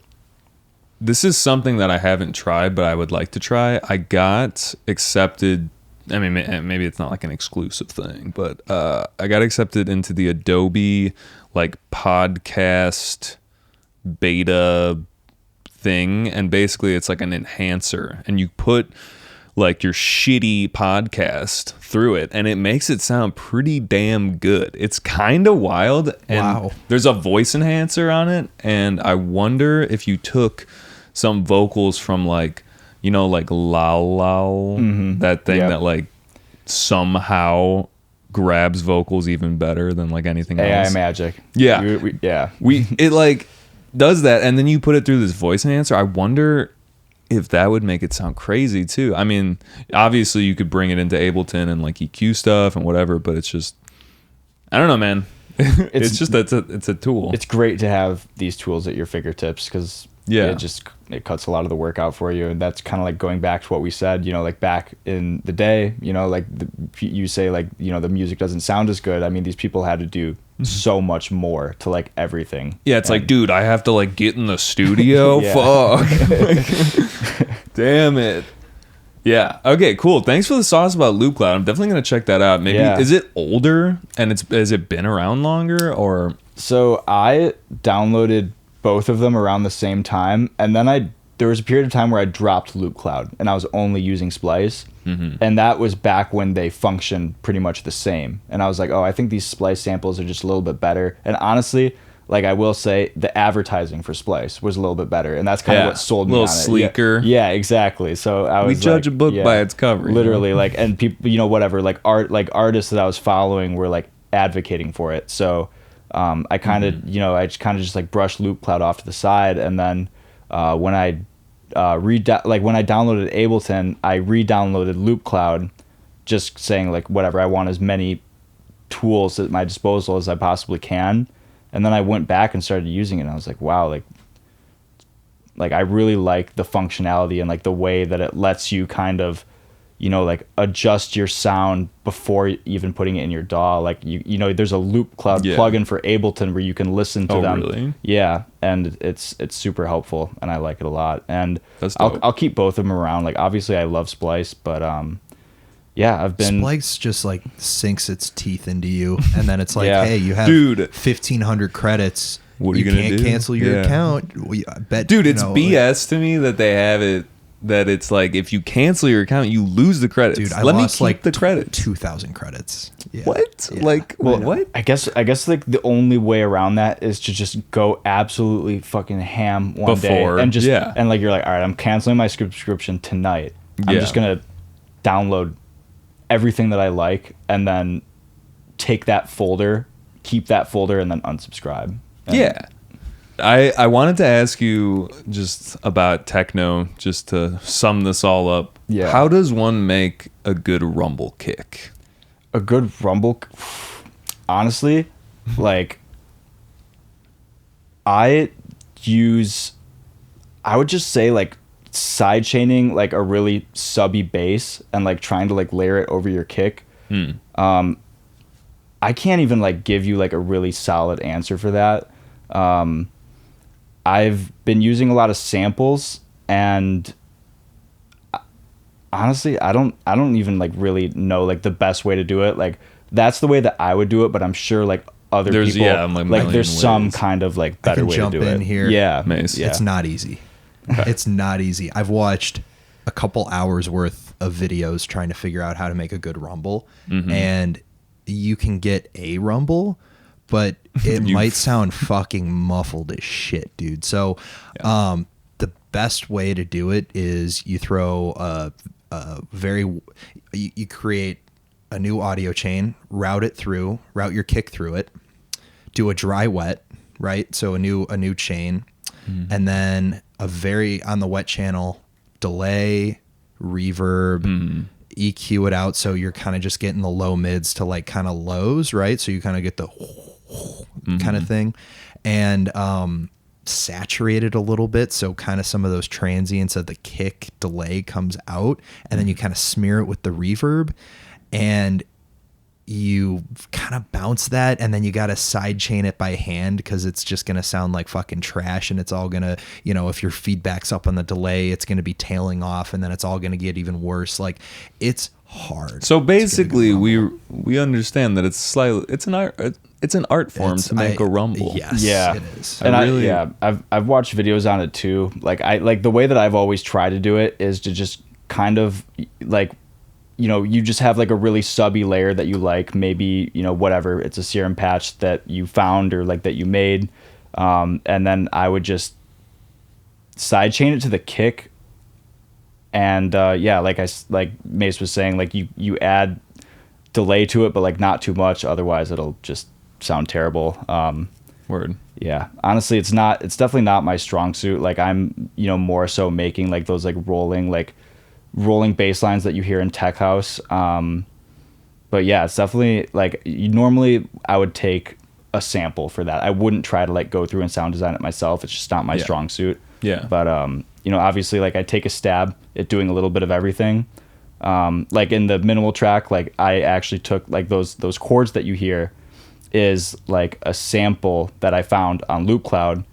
Speaker 2: this is something that I haven't tried, but I would like to try. I got accepted. I mean, maybe it's not like an exclusive thing, but I got accepted into the Adobe like podcast beta thing, and basically it's like an enhancer, and you put like your shitty podcast through it, and it makes it sound pretty damn good. It's kind of wild, and
Speaker 1: Wow.
Speaker 2: there's a voice enhancer on it, and I wonder if you took some vocals from like, you know, like Lao, that thing
Speaker 3: Yep.
Speaker 2: that like somehow grabs vocals even better than like anything
Speaker 3: AI
Speaker 2: else.
Speaker 3: magic.
Speaker 2: Yeah.
Speaker 3: Yeah.
Speaker 2: It like does that, and then you put it through this voice enhancer. I wonder if that would make it sound crazy too. I mean, obviously you could bring it into Ableton and like EQ stuff and whatever, but it's just, I don't know, man. It's just it's a tool.
Speaker 3: It's great to have these tools at your fingertips, because
Speaker 2: Yeah.
Speaker 3: it cuts a lot of the work out for you. And that's kind of like going back to what we said, you know, like back in the day, you know, like you say like, you know, the music doesn't sound as good. I mean, these people had to do so much more to like everything.
Speaker 2: Yeah, it's like, dude, I have to like get in the studio.
Speaker 3: Yeah.
Speaker 2: Fuck. Damn it. Yeah. Okay, cool. Thanks for the sauce about Loop Cloud. I'm definitely gonna check that out. Maybe is it older and has it been around longer or?
Speaker 3: So I downloaded both of them around the same time, and then there was a period of time where I dropped Loop Cloud and I was only using Splice, and that was back when they functioned pretty much the same. And I was like, oh, I think these Splice samples are just a little bit better. And honestly, like I will say, the advertising for Splice was a little bit better, and that's kind of what sold me
Speaker 2: a
Speaker 3: on
Speaker 2: little
Speaker 3: it.
Speaker 2: sleeker.
Speaker 3: Yeah, exactly. So I was
Speaker 2: We judge a book by its cover.
Speaker 3: literally. Like, and people, whatever, like artists that I was following were like advocating for it. So I kind of, I just like brushed Loop Cloud off to the side, and then when I when I downloaded Ableton, I re-downloaded Loop Cloud, just saying like whatever, I want as many tools at my disposal as I possibly can. And then I went back and started using it, and I was like, wow, like I really like the functionality and like the way that it lets you kind of, like adjust your sound before even putting it in your DAW. Like there's a Loop Cloud plugin for Ableton where you can listen to them.
Speaker 2: Really?
Speaker 3: Yeah, and it's super helpful, and I like it a lot. And
Speaker 2: That's dope.
Speaker 3: I'll keep both of them around. Like obviously I love Splice, but yeah, I've been
Speaker 1: Splice just like sinks its teeth into you, and then it's like,
Speaker 3: Yeah.
Speaker 1: hey, you have
Speaker 2: Dude.
Speaker 1: 1,500 credits.
Speaker 2: What are you gonna
Speaker 1: can't
Speaker 2: do?
Speaker 1: cancel your
Speaker 2: Yeah.
Speaker 1: account. I bet,
Speaker 2: Dude, it's
Speaker 1: like,
Speaker 2: BS to me that they have it. That it's like if you cancel your account, you lose the credits.
Speaker 1: dude, I
Speaker 2: Let me
Speaker 1: lost
Speaker 2: keep
Speaker 1: like
Speaker 2: the credits.
Speaker 1: 2,000 credits. Yeah.
Speaker 2: What?
Speaker 1: Yeah.
Speaker 2: Like what?
Speaker 3: I guess like the only way around that is to just go absolutely fucking ham one
Speaker 2: Before,
Speaker 3: day and just
Speaker 2: yeah.
Speaker 3: and like you're like, all right, I'm canceling my subscription tonight. I'm
Speaker 2: Yeah.
Speaker 3: just gonna download everything that I like and then take that folder, keep that folder, and then unsubscribe. And
Speaker 2: Yeah. I wanted to ask you just about techno, just to sum this all up.
Speaker 3: Yeah.
Speaker 2: How does one make a good rumble kick?
Speaker 3: a good rumble, honestly, like I would just say like side chaining like a really subby bass and like trying to like layer it over your kick. I can't even like give you like a really solid answer for that. I've been using a lot of samples, and honestly, I don't even like really know like the best way to do it. Like that's the way that I would do it, but I'm sure like other
Speaker 2: There's-
Speaker 3: people
Speaker 2: yeah, like,
Speaker 3: like
Speaker 2: million
Speaker 3: there's some
Speaker 2: ways.
Speaker 3: kind of like
Speaker 1: I
Speaker 3: better
Speaker 1: can
Speaker 3: way
Speaker 1: jump
Speaker 3: to do
Speaker 1: in
Speaker 3: it.
Speaker 1: here.
Speaker 3: Yeah,
Speaker 2: Mace.
Speaker 3: yeah.
Speaker 1: It's not easy. It's not easy. I've watched a couple hours worth of videos trying to figure out how to make a good rumble, and you can get a rumble, but it might sound fucking muffled as shit, dude. So the best way to do it is you throw you create a new audio chain, route your kick through it, do a dry wet, right? So a new chain, and then on the wet channel, delay, reverb, EQ it out, so you're kind of just getting the low mids to like kind of lows, right? So you kind of get the kind of thing, and saturate it a little bit, so kind of some of those transients of the kick delay comes out, and then you kind of smear it with the reverb, and you kind of bounce that, and then you got to side chain it by hand because it's just going to sound like fucking trash, and it's all going to, if your feedback's up on the delay, it's going to be tailing off, and then it's all going to get even worse. Like, it's hard.
Speaker 2: So basically, we understand that it's an art form to make a rumble.
Speaker 1: Yes,
Speaker 3: Yeah,
Speaker 1: it is.
Speaker 3: and
Speaker 2: really-
Speaker 3: I've watched videos on it too. Like the way that I've always tried to do it is to just kind of like, you just have like a really subby layer that you like, maybe whatever, it's a serum patch that you found or like that you made, and then I would just sidechain it to the kick, and like Mace was saying, like you add delay to it, but like not too much, otherwise it'll just sound terrible.
Speaker 2: Word.
Speaker 3: Yeah, honestly, it's definitely not my strong suit. Like I'm more so making like those like rolling bass lines that you hear in tech house. But yeah, it's definitely like normally I would take a sample for that. I wouldn't try to like go through and sound design it myself. It's just not my strong suit.
Speaker 2: Yeah.
Speaker 3: But obviously like I take a stab at doing a little bit of everything. Like in the minimal track, like I actually took like those chords that you hear, is like a sample that I found on LoopCloud.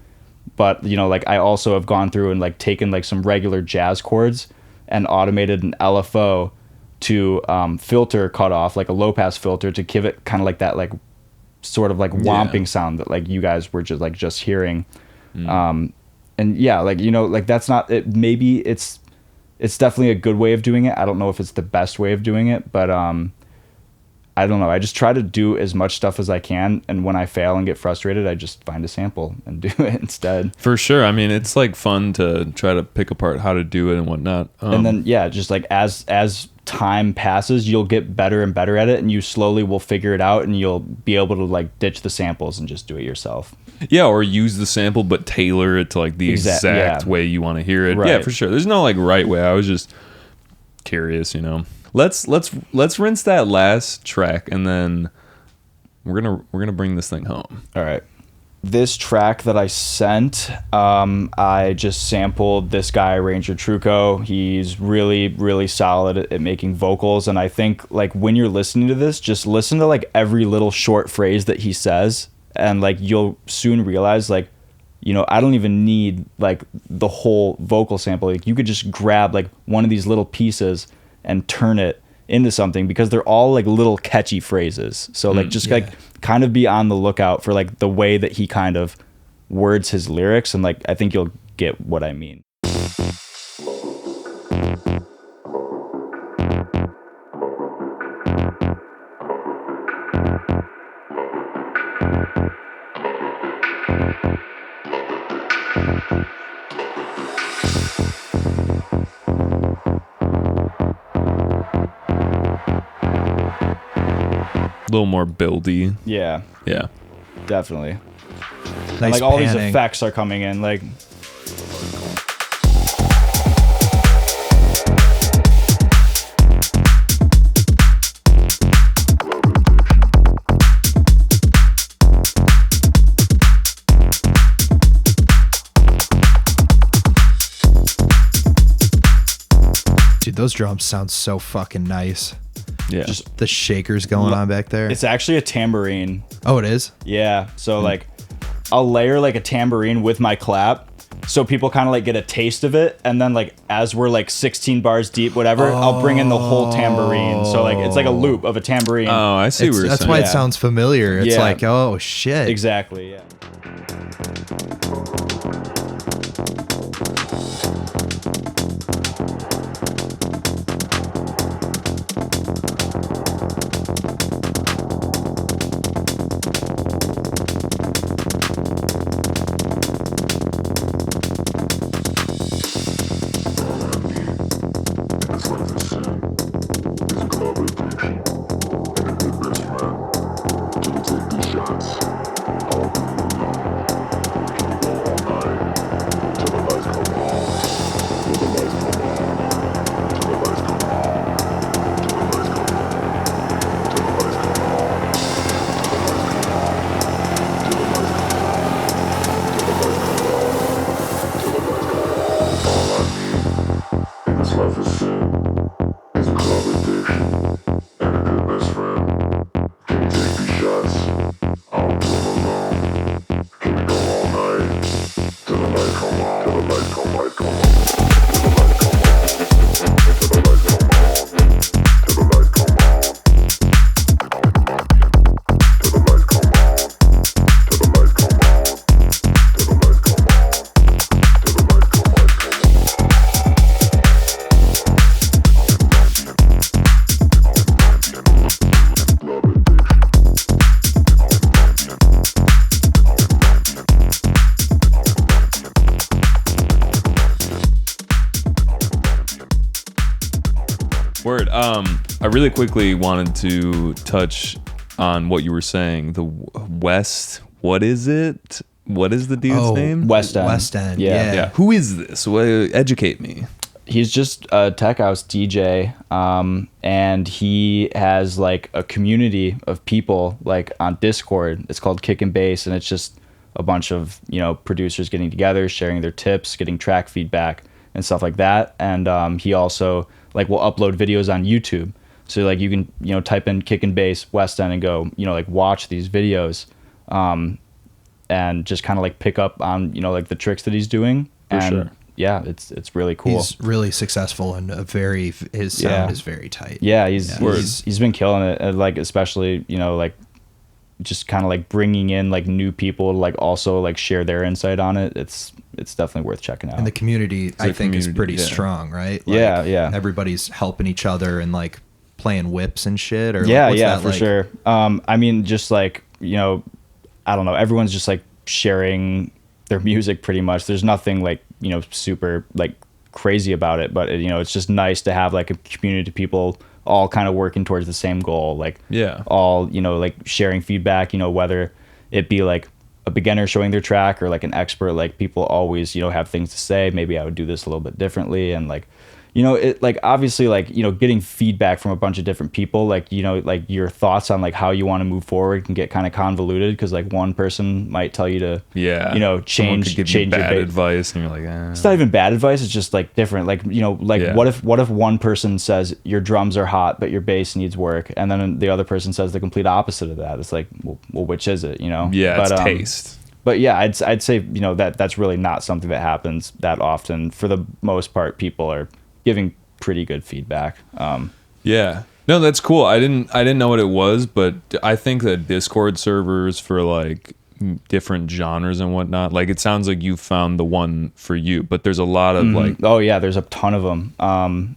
Speaker 3: But, you know, like I also have gone through and like taken like some regular jazz chords and automated an LFO to filter cut off, like a low pass filter, to give it kind of like that, like sort of like whomping sound that like you guys were just hearing. And yeah, like, you know, like that's not it. Maybe it's definitely a good way of doing it. I don't know if it's the best way of doing it, but I don't know. I just try to do as much stuff as I can, and when I fail and get frustrated, I just find a sample and do it instead.
Speaker 2: For sure. I mean, it's like fun to try to pick apart how to do it and whatnot.
Speaker 3: And then yeah, just like as time passes, you'll get better and better at it, and you slowly will figure it out, and you'll be able to like ditch the samples and just do it yourself.
Speaker 2: Yeah, or use the sample but tailor it to like the exact way you want to hear it.
Speaker 3: Right.
Speaker 2: Yeah, for sure. There's no like right way. I was just curious, you know. Let's rinse that last track, and then we're gonna bring this thing home.
Speaker 3: All right. This track that I sent, I just sampled this guy, Ranger Truco. He's really, really solid at making vocals. And I think like when you're listening to this, just listen to like every little short phrase that he says. And like you'll soon realize like, you know, I don't even need like the whole vocal sample. Like you could just grab like one of these little pieces and turn it into something, because they're all like little catchy phrases. So like just like kind of be on the lookout for like the way that he kind of words his lyrics, and like I think you'll get what I mean.
Speaker 2: A little more buildy.
Speaker 3: Yeah,
Speaker 2: Yeah.
Speaker 3: definitely.
Speaker 1: Nice
Speaker 3: And like all these
Speaker 1: panning.
Speaker 3: effects are coming in, like
Speaker 1: Dude, those drums sound so fucking nice.
Speaker 2: Yeah.
Speaker 3: just
Speaker 1: The shakers going on back there.
Speaker 3: it's actually a tambourine.
Speaker 1: Oh, it is?
Speaker 3: Yeah. So like I'll layer like a tambourine with my clap, so people kind of like get a taste of it, and then like as we're like 16 bars deep, whatever, I'll bring in the whole tambourine. So like it's like a loop of a tambourine.
Speaker 2: Oh, I see what you're
Speaker 1: That's
Speaker 2: saying.
Speaker 1: why
Speaker 3: Yeah.
Speaker 1: it sounds familiar. It's
Speaker 3: Yeah.
Speaker 1: like, oh shit.
Speaker 3: Exactly. Yeah.
Speaker 2: Word. I really quickly wanted to touch on what you were saying. The West. What is it? What is the dude's name?
Speaker 3: West End.
Speaker 1: West End.
Speaker 3: Yeah.
Speaker 1: Yeah.
Speaker 2: Yeah. Who is this? Educate me.
Speaker 3: He's just a tech house DJ, and he has like a community of people like on Discord. It's called Kick and Bass, and it's just a bunch of, you know, producers getting together, sharing their tips, getting track feedback and stuff like that. And he also like will upload videos on YouTube. So like you can, you know, type in kick and bass West End and go, you know, like watch these videos, and just kind of like pick up on, you know, like the tricks that he's doing.
Speaker 2: For sure.
Speaker 3: Yeah, it's really cool.
Speaker 1: He's really successful and his sound is very tight.
Speaker 3: Yeah, he's been killing it, and like especially, you know, like just kind of like bringing in like new people to like also like share their insight on it. It's definitely worth checking out.
Speaker 1: And the community, I think, is pretty strong, right? Like,
Speaker 3: yeah.
Speaker 1: Everybody's helping each other and like playing whips and shit. Or
Speaker 3: yeah,
Speaker 1: like, what's
Speaker 3: yeah,
Speaker 1: that
Speaker 3: for
Speaker 1: like?
Speaker 3: sure. I mean, just like, you know, I don't know. Everyone's just like sharing their music pretty much. There's nothing like, you know, super like crazy about it, but you know, it's just nice to have like a community of people all kind of working towards the same goal. Like, all, you know, like sharing feedback, you know, whether it be like a beginner showing their track or like an expert, like people always, you know, have things to say. Maybe I would do this a little bit differently. And like, you know, it like obviously like, you know, getting feedback from a bunch of different people, like, you know, like your thoughts on like how you want to move forward can get kind of convoluted because like one person might tell you to, you know, change
Speaker 2: you bad
Speaker 3: your
Speaker 2: advice and you're like,
Speaker 3: It's not even bad advice. It's just like different. Like, you know, like what if one person says your drums are hot, but your bass needs work. And then the other person says the complete opposite of that. It's like, well which is it, you know?
Speaker 2: Yeah,
Speaker 3: but,
Speaker 2: it's taste.
Speaker 3: But yeah, I'd say, you know, that's really not something that happens that often. For the most part, people are giving pretty good feedback.
Speaker 2: Yeah, no, that's cool. I didn't know what it was, but I think that Discord servers for like different genres and whatnot, like it sounds like you found the one for you, but there's a lot of like,
Speaker 3: oh yeah, there's a ton of them.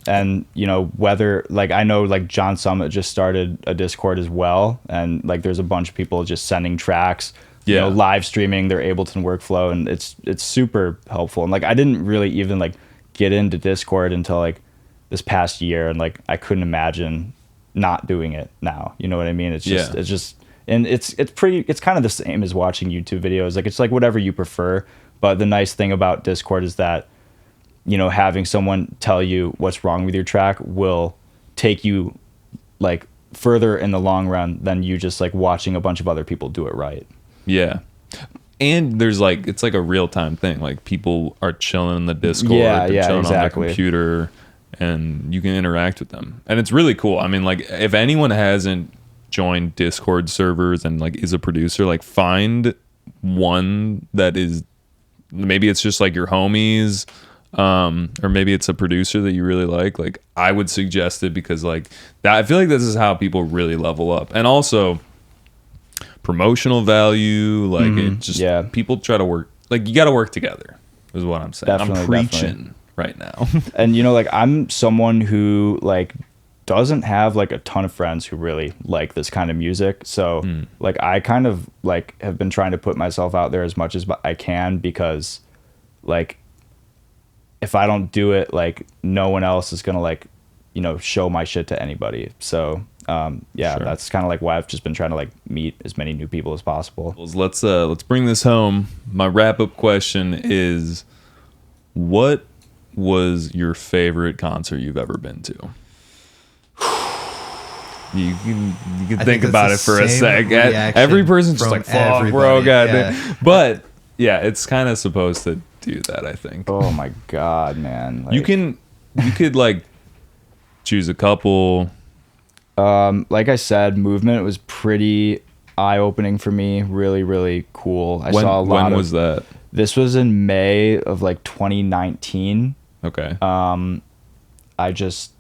Speaker 3: And you know, whether like, I know like John Summit just started a Discord as well, and like there's a bunch of people just sending tracks, you know, live streaming their Ableton workflow, and it's super helpful. And like I didn't really even like get into Discord until like this past year, and like I couldn't imagine not doing it now. You know what I mean? It's just and it's kind of the same as watching YouTube videos. Like it's like whatever you prefer. But the nice thing about Discord is that, you know, having someone tell you what's wrong with your track will take you like further in the long run than you just like watching a bunch of other people do it right.
Speaker 2: Yeah. And there's like, it's like a real time thing. Like people are chilling in the Discord, they're chilling on their computer, and you can interact with them. And it's really cool. I mean, like if anyone hasn't joined Discord servers and like is a producer, like find one that is, maybe it's just like your homies, or maybe it's a producer that you really like. Like I would suggest it because like that, I feel like this is how people really level up. And also promotional value, like it just, people try to work, like you got to work together is what I'm saying.
Speaker 3: Definitely,
Speaker 2: I'm preaching right now.
Speaker 3: And you know, like I'm someone who like doesn't have like a ton of friends who really like this kind of music. So like I kind of like have been trying to put myself out there as much as I can, because like if I don't do it, like no one else is going to like, you know, show my shit to anybody. So that's kind of like why I've just been trying to like meet as many new people as possible.
Speaker 2: Let's bring this home. My wrap-up question is, what was your favorite concert you've ever been to? You can think about it for a sec. Every person's just like, fuck, bro, goddamn. But yeah, it's kind of supposed to do that, I think.
Speaker 3: Oh my god, man! Like,
Speaker 2: you could like choose a couple.
Speaker 3: Like I said, Movement was pretty eye-opening for me. Really, really cool. I saw a lot.
Speaker 2: When was that?
Speaker 3: This was in May of like 2019.
Speaker 2: Okay.
Speaker 3: I just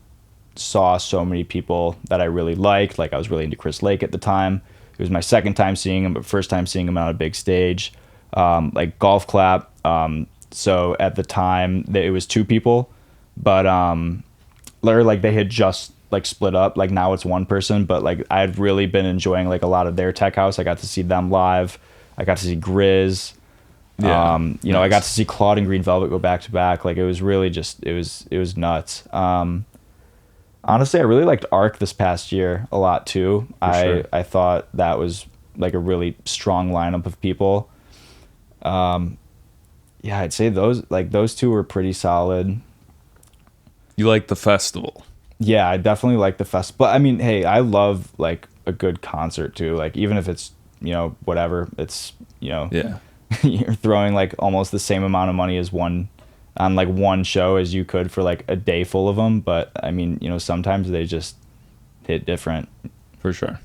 Speaker 3: saw so many people that I really liked. Like I was really into Chris Lake at the time. It was my second time seeing him, but first time seeing him on a big stage. Like Golf Clap. So at the time it was two people, but like they had just like split up. Like now it's one person, but like I had really been enjoying like a lot of their tech house. I got to see them live. I got to see Grizz. You know, I got to see Claude and Green Velvet go back to back. Like it was really just, it was nuts. Honestly, I really liked Arc this past year a lot too. I thought that was like a really strong lineup of people. Yeah, I'd say those two were pretty solid.
Speaker 2: You like the festival?
Speaker 3: Yeah, I definitely like the festival. But I mean, hey, I love like a good concert too. Like even if it's, you know, whatever, it's, you know, you're throwing like almost the same amount of money as one one show as you could for like a day full of them. But I mean, you know, sometimes they just hit different.
Speaker 2: For sure.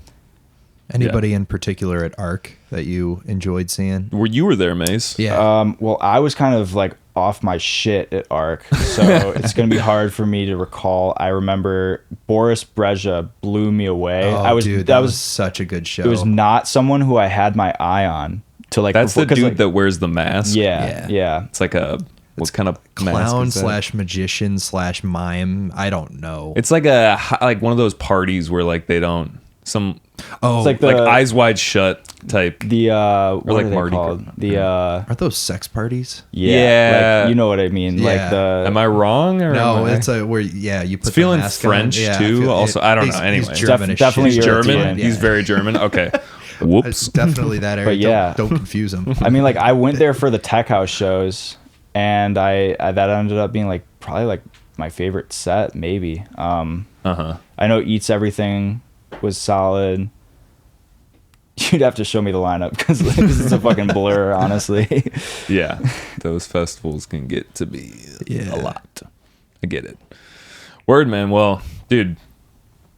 Speaker 1: Anybody in particular at ARC that you enjoyed seeing?
Speaker 2: You were there, Mace.
Speaker 1: Yeah.
Speaker 3: Well, I was kind of like off my shit at ARC, so it's gonna be hard for me to recall. I remember Boris Brejcha blew me away.
Speaker 1: Oh, dude, that was such a good show.
Speaker 3: It was not someone who I had my eye on to like.
Speaker 2: That's the dude
Speaker 3: like,
Speaker 2: that wears the mask.
Speaker 3: Yeah.
Speaker 2: It's like what kind of
Speaker 1: clown
Speaker 2: mask is that?
Speaker 1: / magician / mime. I don't know.
Speaker 2: It's like like one of those parties where like they don't
Speaker 1: Oh,
Speaker 3: It's like
Speaker 2: like Eyes Wide Shut type.
Speaker 3: the what
Speaker 2: like
Speaker 3: are they
Speaker 2: Mardi
Speaker 3: called?
Speaker 2: Gras.
Speaker 3: The
Speaker 1: aren't those sex parties?
Speaker 2: Yeah.
Speaker 3: like, you know what I mean.
Speaker 1: Yeah.
Speaker 3: Like the
Speaker 2: Am I wrong? Or
Speaker 1: No,
Speaker 2: am I-
Speaker 1: it's where you put
Speaker 2: It's feeling
Speaker 1: the mask
Speaker 2: French
Speaker 1: on. Yeah,
Speaker 2: too. Also, I don't know. Anyway,
Speaker 1: he's German as
Speaker 3: Definitely
Speaker 1: shit.
Speaker 2: He's German.
Speaker 3: European.
Speaker 2: He's very German. Okay. Whoops.
Speaker 1: It's definitely that area.
Speaker 3: But yeah.
Speaker 1: Don't confuse him.
Speaker 3: I mean, like I went there for the tech house shows, and I that ended up being like probably like my favorite set, maybe. I know Eats Everything was solid. You'd have to show me the lineup because it's a fucking blur, honestly.
Speaker 2: Yeah, those festivals can get to be a lot. I get it. Word, man. Well, dude,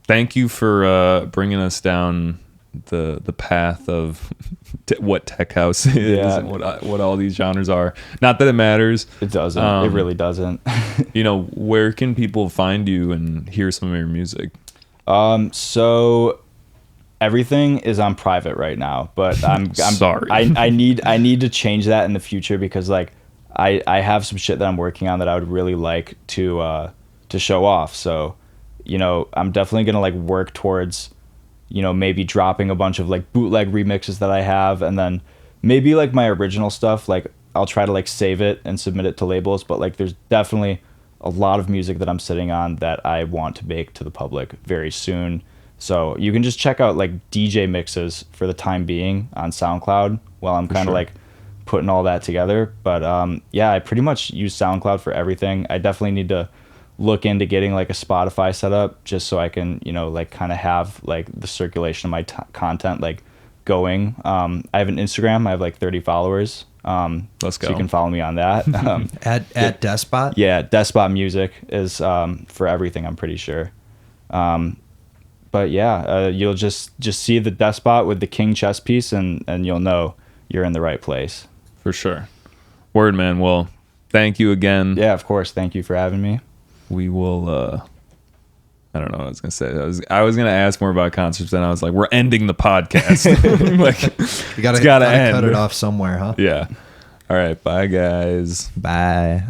Speaker 2: thank you for bringing us down the path of what tech house is and what all these genres are. Not that it matters.
Speaker 3: It doesn't. It really doesn't.
Speaker 2: Where can people find you and hear some of your music?
Speaker 3: So everything is on private right now, but I'm
Speaker 2: Sorry.
Speaker 3: I need to change that in the future because like I have some shit that I'm working on that I would really like to show off. So, I'm definitely gonna like work towards, maybe dropping a bunch of like bootleg remixes that I have, and then maybe like my original stuff, like I'll try to like save it and submit it to labels. But like there's definitely a lot of music that I'm sitting on that I want to make to the public very soon. So you can just check out like DJ mixes for the time being on SoundCloud while I'm kind of like putting all that together. But I pretty much use SoundCloud for everything. I definitely need to look into getting like a Spotify set up just so I can, like kind of have like the circulation of my content like going. I have an Instagram. I have like 30 followers.
Speaker 2: Let's go.
Speaker 3: So you can follow me on that.
Speaker 1: At Despot?
Speaker 3: Yeah, Despot Music is for everything, I'm pretty sure. But yeah, you'll just see the Despot with the king chess piece and you'll know you're in the right place.
Speaker 2: For sure. Word, man. Well, thank you again.
Speaker 3: Yeah, of course. Thank you for having me.
Speaker 2: We will I don't know what I was gonna say. I was gonna ask more about concerts, and I was like, we're ending the podcast. Like,
Speaker 1: You gotta
Speaker 2: it's gotta end.
Speaker 1: cut it off somewhere, huh?
Speaker 2: Yeah. All right. Bye, guys.
Speaker 1: Bye.